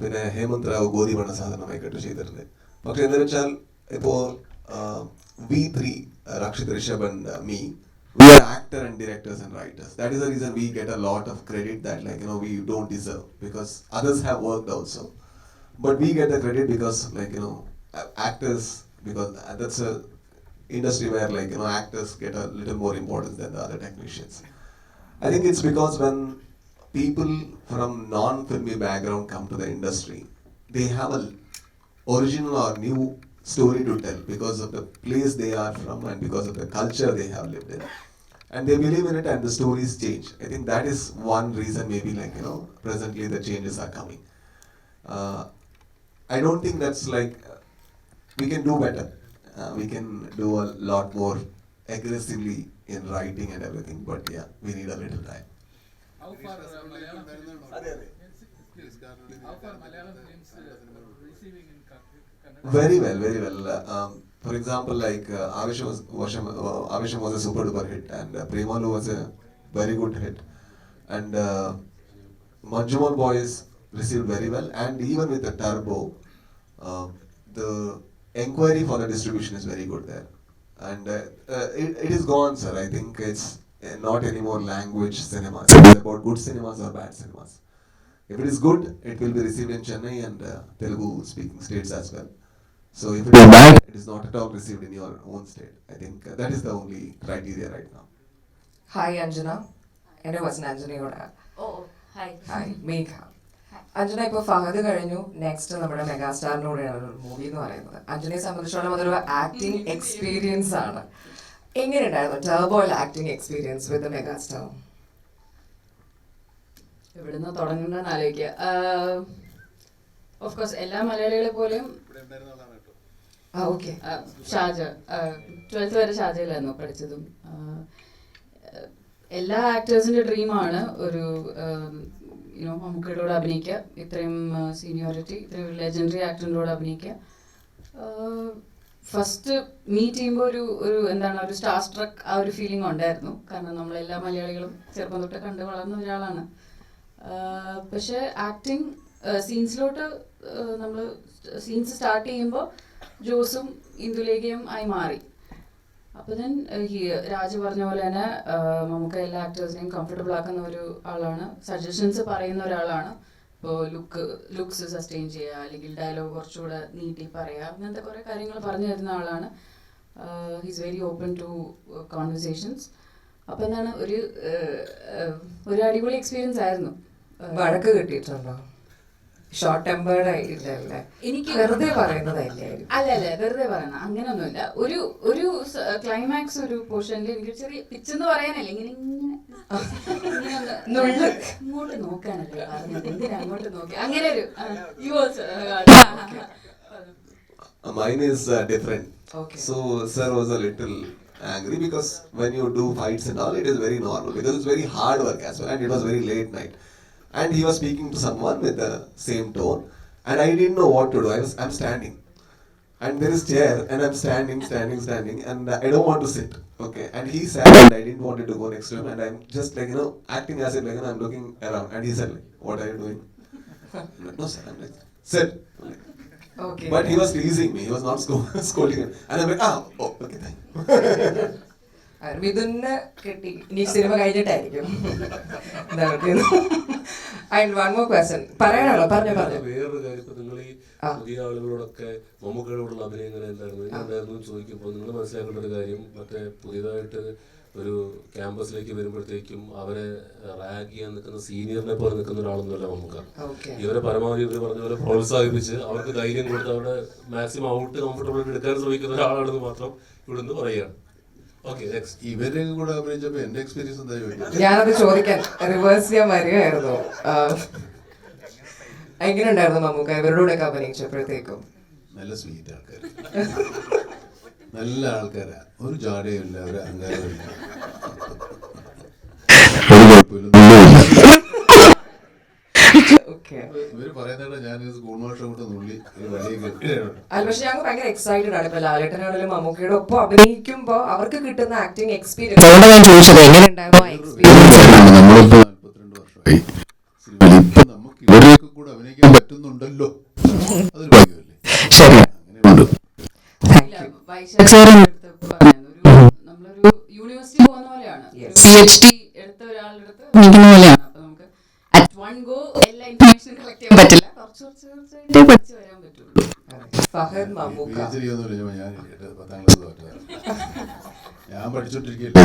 പിന്നെ ഹേമന്ത് റാവു ഗോതിമണ സാധനമായിക്കോട്ട് ചെയ്തിട്ടുണ്ട്. പക്ഷെ എന്താ വെച്ചാൽ ഇപ്പോൾ we3, Rakshit, Rishabh and me, we are actor and directors and writers. That is the reason we get a lot of credit that we don't deserve, because others have worked also. But we get the credit because actors, because that's a industry where actors get a little more importance than the other technicians. I think it's because when people from non-filmy background come to the industry, they have a original or new story to tell because of the place they are from and because of the culture they have lived in, and they believe in it and the stories change. I think that is one reason maybe presently the changes are coming. I don't think that's we can do better. We can do a lot more aggressively in writing and everything, but yeah, we need a little time. How far Malayalam films receiving in Kannada? Very well. For example, Avesham was a super duper hit, and Premalu was a very good hit, and Manjumal Boys received very well, and even with the Turbo, the enquiry for the distribution is very good there, and it is gone, sir. I think it's not anymore language cinemas. It's about good cinemas or bad cinemas. If it is good, it will be received in Chennai and Telugu speaking states as well. So if it is bad, it is not at all received in your own state. I think that is the only criteria right now. Hi Anjana, എൻ്റെ ക്വസ്റ്റൻ അഞ്ജനയോട്. ഹായ് മേഘ. അഞ്ജന, ഇപ്പോൾ ഫഹദ് കഴിഞ്ഞു, നെക്സ്റ്റ് നമ്മുടെ മെഗാസ്റ്റാറിനോടെയാണ് ഒരു മൂവി എന്ന് പറയുന്നത്. അഞ്ജനയെ സംബന്ധിച്ചിടത്തോളം അതൊരു ആക്ടിങ് എക്സ്പീരിയൻസ് ആണ്. എങ്ങനെയുണ്ടായിരുന്നു ടർബോയിൽ ആക്ടിങ് എക്സ്പീരിയൻസ് വിത്ത് മെഗാസ്റ്റാർ? എവിടുന്ന് തുടങ്ങണ്ടെന്ന് ആലോചിക്കുക. ഓഫ് കോഴ്സ് എല്ലാ മലയാളികളെ പോലെയും ഷാജ 12th വരെ ഷാജയിലായിരുന്നു പഠിച്ചതും. എല്ലാ ആക്ടേഴ്സിൻ്റെ ഡ്രീമാണ് ഒരു മമ്മൂക്കയുടെ കൂടെ അഭിനയിക്കുക, ഇത്രയും സീനിയോറിറ്റി, ഇത്രയും ലെജൻഡറി ആക്ടറിൻ്റെ കൂടെ അഭിനയിക്കുക. ഫസ്റ്റ് മീറ്റ് ചെയ്യുമ്പോൾ ഒരു സ്റ്റാർ സ്ട്രക്ക് ആ ഒരു ഫീലിംഗ് ഉണ്ടായിരുന്നു. കാരണം നമ്മളെല്ലാ മലയാളികളും ചെറുപ്പം തൊട്ട് കണ്ടു വളർന്ന ഒരാളാണ്. പക്ഷേ ആക്ടിങ് സീൻസിലോട്ട് നമ്മൾ സീൻസ് സ്റ്റാർട്ട് ചെയ്യുമ്പോൾ ജോസും ഇന്ദുലേഖയും ആയി മാറി. അപ്പോൾ ഞാൻ രാജു പറഞ്ഞ പോലെ തന്നെ നമുക്ക് എല്ലാ ആക്ടേഴ്സിനെയും കംഫർട്ടബിൾ ആക്കുന്ന ഒരു ആളാണ്, സജഷൻസ് പറയുന്ന ഒരാളാണ്. ഇപ്പോൾ ലുക്സ് സസ്റ്റെയിൻ ചെയ്യുക, അല്ലെങ്കിൽ ഡയലോഗ് കുറച്ചുകൂടെ നീട്ടി പറയുക, അങ്ങനത്തെ കുറേ കാര്യങ്ങൾ പറഞ്ഞു തരുന്ന ആളാണ്. He's very open to conversations. അപ്പോൾ എന്താണ് ഒരു അടിപൊളി എക്സ്പീരിയൻസ് ആയിരുന്നു. വഴക്ക് കിട്ടിയിട്ടുണ്ടോ? ഷോർട്ട് ടെമ്പേർഡ് ആയില്ലേ? എനിക്ക് വെറുതെ പറയുന്നതല്ലേ? അല്ല വെറുതെ പറയണം, അങ്ങനെയൊന്നുമില്ല. ഒരു ക്ലൈമാക്സ് ഒരു പോർഷനിൽ എനിക്ക് ചെറിയ പിച്ചെന്ന് പറയാനല്ലേ, ഇങ്ങനെ ഇങ്ങോട്ട് നോക്കാനല്ലേ പറഞ്ഞത്, എന്തിനാ അങ്ങോട്ട് നോക്കി, അങ്ങനെ ഒരു Mine is different. Okay. So sir was a little angry because when you do fights and all, it is very normal because it's very hard work as well, and it was very late night. And he was speaking to someone with the same tone, and I didn't know what to do. I'm standing, and there is chair, and I'm standing, and I don't want to sit. Okay, and he sat, and I didn't want to go next to him, and I'm just like acting as if like I'm looking around, and he said like, "What are you doing?" No sir, I'm like, sit. Okay. But he was teasing me. He was not scolding me, and I'm like, oh, okay, thank you. മിഥുന് കിട്ടി, ഇനി സിനിമ കഴിഞ്ഞിട്ടായിരിക്കും. And one more question. പറയാനാണോ? പറഞ്ഞു. വേറൊരു കാര്യം, ഇപ്പൊ നിങ്ങൾ ഈ പുതിയ ആളുകളോടൊക്കെ മമ്മൂക്കയോടുള്ള അഭിനയം എങ്ങനെ ഉണ്ടായിരുന്നു ചോദിക്കുമ്പോൾ നിങ്ങൾ മനസ്സിലാക്കേണ്ട ഒരു കാര്യം, മറ്റേ പുതിയതായിട്ട് ഒരു ക്യാമ്പസിലേക്ക് വരുമ്പോഴത്തേക്കും അവരെ റാഗ് ചെയ്യാൻ നിൽക്കുന്ന സീനിയറിനെ പോലെ നിൽക്കുന്ന ഒരാളൊന്നുമല്ല മമ്മൂക്ക. ഇവരെ പരമാവധി ഇവർ പറഞ്ഞ പോലെ പ്രോത്സാഹിപ്പിച്ച് അവർക്ക് ധൈര്യം കൊടുത്ത് അവരുടെ മാക്സിമം ഔട്ട് കംഫർട്ടബിൾ ആയിട്ട് എടുക്കാൻ ശ്രമിക്കുന്ന ഒരാളാണെന്ന് മാത്രം ഇവിടുന്ന് പറയുകയാണ്. ഇവരെ കൂടെ അഭിനയിച്ചപ്പോ എന്റെ എക്സ്പീരിയൻസ് എന്താ ചോദിക്കുന്നത്? ഞാനത് ചോദിക്കാൻ റിവേഴ്സ് ചെയ്യാൻ വരികയായിരുന്നു. എങ്ങനെ ഉണ്ടായിരുന്നു മമ്മൂക്ക ഇവരുടെ കൂടെ അഭിനയിച്ചപ്പോഴത്തേക്കും? നല്ല സ്വീറ്റ് ആൾക്കാർ, നല്ല ആൾക്കാരാ, ഒരു ജാടയുമില്ല, ഒരു അഹങ്കാരമില്ല, ഇവര് പറയുന്നത് ഞാൻ സ്കൂൾ മാഷ കൊണ്ട് നുള്ളി പക്ഷെ ഞങ്ങൾ ഭയങ്കര എക്സൈറ്റഡ് ആണ്. ഇപ്പൊ ലാലേട്ടനാണെങ്കിലും മമ്മൂക്കയുടെ ഒപ്പം അഭിനയിക്കുമ്പോ അവർക്ക് കിട്ടുന്ന ആക്ടിങ് എക്സ്പീരിയൻസ് ഞാൻ ചോദിച്ചത് എങ്ങനെ ഉണ്ടായിരുന്നു ആ എക്സ്പീരിയൻസ്? നമ്മളിപ്പോ 42 വർഷമായി സിനിമയിൽ, ഇപ്പൊ നമുക്ക് ഇവരെയൊക്കെ കൂടെ അഭിനയിക്കാൻ പറ്റുന്നുണ്ടല്ലോ, അതൊരു ഭാഗ്യമല്ലേ? നമ്മളൊരു യൂണിവേഴ്സിറ്റി പോകുന്ന പോലെയാണ്, PhD എടുത്ത ഒരാളുടെ അടുത്ത് നിൽക്കുന്ന പോലെയാണ്. അപ്പൊ നമുക്ക് at one go എല്ലാ ഇൻഫർമേഷനും കളക്ട് ചെയ്യാൻ പറ്റില്ല, കുറച്ചായിട്ട് പഠിച്ചു വരാൻ പറ്റുള്ളൂ. ഫഹദ് മമ്മൂക്ക ഞാൻ 10ാം ക്ലാസ് തോറ്റതാണ്, ഞാൻ പഠിച്ചോണ്ടിരിക്കുകയല്ലേ.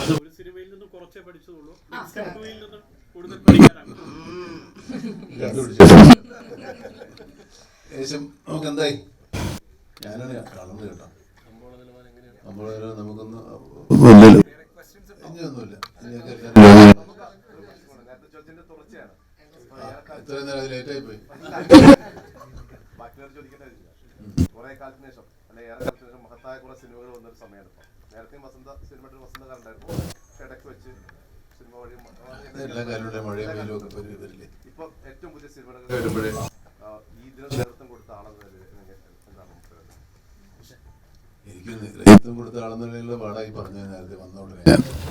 അത് ഒരു സിനിമയിൽ നിന്ന് കുറച്ചേ പഠിച്ചതുള്ളൂ, കൂടുതൽ പഠിക്കാനാണ്. ഏകദേശം നമുക്ക് എന്തായി, ഞാനാണ് കാണുന്നത് കേട്ടോ, നമുക്കൊന്ന് ഇനിയൊന്നുമില്ല. ഇത്രയും നേരം അത് ലേറ്റായി പോയി. കുറെ കാലത്തിന് ശേഷം അല്ലെങ്കിൽ ഏറെ കാലത്തിന് ശേഷം മഹത്തായ കുറെ സിനിമകൾ വന്നൊരു സമയമാണ് ഇപ്പൊ. നേരത്തെ സിനിമയുടെ വസന്തകാലുണ്ടായിരുന്നു, ഇടയ്ക്ക് വെച്ച് സിനിമ വഴി എല്ലാ കാലവും മഴയും വെയിലും ഒക്കെ വരില്ലേ. ഇപ്പൊ ഏറ്റവും പുതിയ സിനിമകൾ വരുമ്പോഴേ ഈ ഇതിന് നേതൃത്വം കൊടുത്ത ആളെന്ന് എന്താണ്? എനിക്ക് നേതൃത്വം കൊടുത്ത ആളെന്നുള്ള പാടായി പറഞ്ഞു. നേരത്തെ വന്നോളൂ,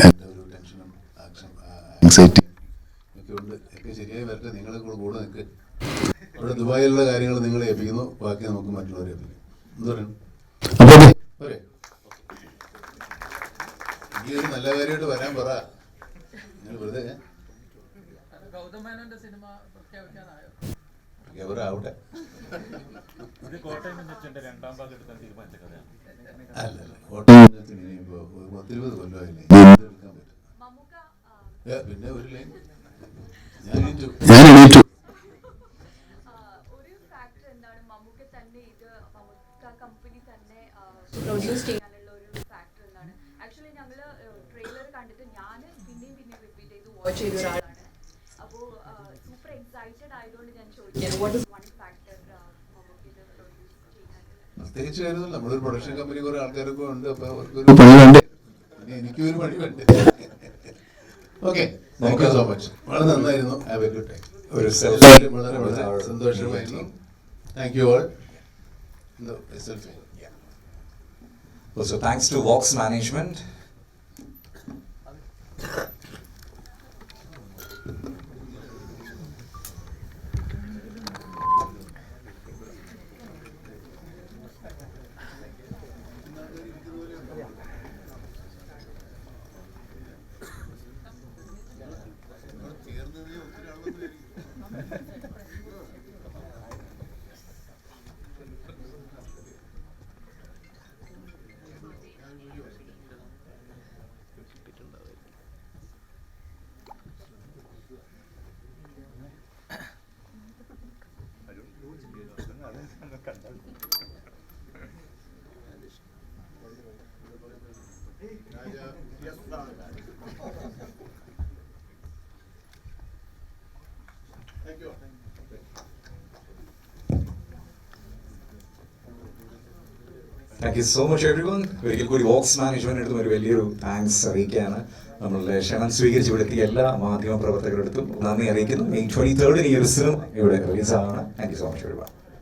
എൻ്റെ ഒരു ടെൻഷനും ആങ്സൈറ്റിയും ഒക്കെ ഉണ്ട്. ഒക്കെ ശരിയായി വരട്ടെ, നിങ്ങളെ കൂടെ നിൽക്ക്. അവിടെ ദുബായിലുള്ള കാര്യങ്ങൾ നിങ്ങളെ ഏൽപ്പിക്കുന്നു, ബാക്കി നമുക്ക് മറ്റുള്ളവരെ ഏൽപ്പിക്കും. എന്ത് പറയുന്നു? പോരെ? ഈ ഒരു നല്ല കാര്യമായിട്ട് വരാൻ പറ. നിങ്ങൾ വെറുതെ ആവട്ടെ. അല്ലല്ല, കോട്ടയം ഇനിയിപ്പോ 10-20 കൊല്ലമായില്ലേ, എടുക്കാൻ പറ്റും. പിന്നെ ഒരു ലൈൻ ഞാൻ എണീറ്റു. പ്രൊഡ്യൂസ് ചെയ്യാനുള്ള ഒരു ഫാക്ടർ എന്താണ്? ആക്ച്വലി ഞങ്ങൾ ട്രെയിലർ കണ്ടിട്ട് ഞാൻ പിന്നെയും റിപ്പീറ്റ് ചെയ്ത് വാച്ച് ചെയ്ത ഒരാളാണ്. അപ്പോൾ സൂപ്പർ എക്സൈറ്റഡ് ആയതുകൊണ്ട് ഞാൻ ചോദിക്കുകയാണ്, വാട്ട് ഈസ് വൺ ഫാക്ടർ മമ്മൂക്കിയുടെ പ്രൊഡ്യൂസ് ചെയ്യാൻ? പ്രത്യേകിച്ച് കാര്യമല്ല, നമ്മളൊരു പ്രൊഡക്ഷൻ കമ്പനി കുറെ ആൾക്കാരൊക്കെ ഉണ്ട്, അപ്പൊ അവർക്കൊരു പണി വേണ്ടേ, പിന്നെ എനിക്കും ഒരു പണി വേണ്ടേ. Okay, thank you so much. വളരെ നന്നായിരുന്നു. Have A good time. വളരെ വളരെ സന്തോഷമായിരുന്നു. Thank you all. Also, thanks to Vox Management. Thank you so much every one. ഒരിക്കൽ കൂടി വോക്സ് മാനേജ്മെന്റിനടുത്തും ഒരു വലിയൊരു താങ്ക്സ് അറിയിക്കുകയാണ്. നമ്മളുടെ ക്ഷണം സ്വീകരിച്ച് ഇവിടെത്തിയ എല്ലാ മാധ്യമ പ്രവർത്തകരുടെ അടുത്തും നന്ദി അറിയിക്കുന്നു. May 23 ഈ ഒരു സിനിമ ഇവിടെ റിലീസാണ്. Thank you so much every one.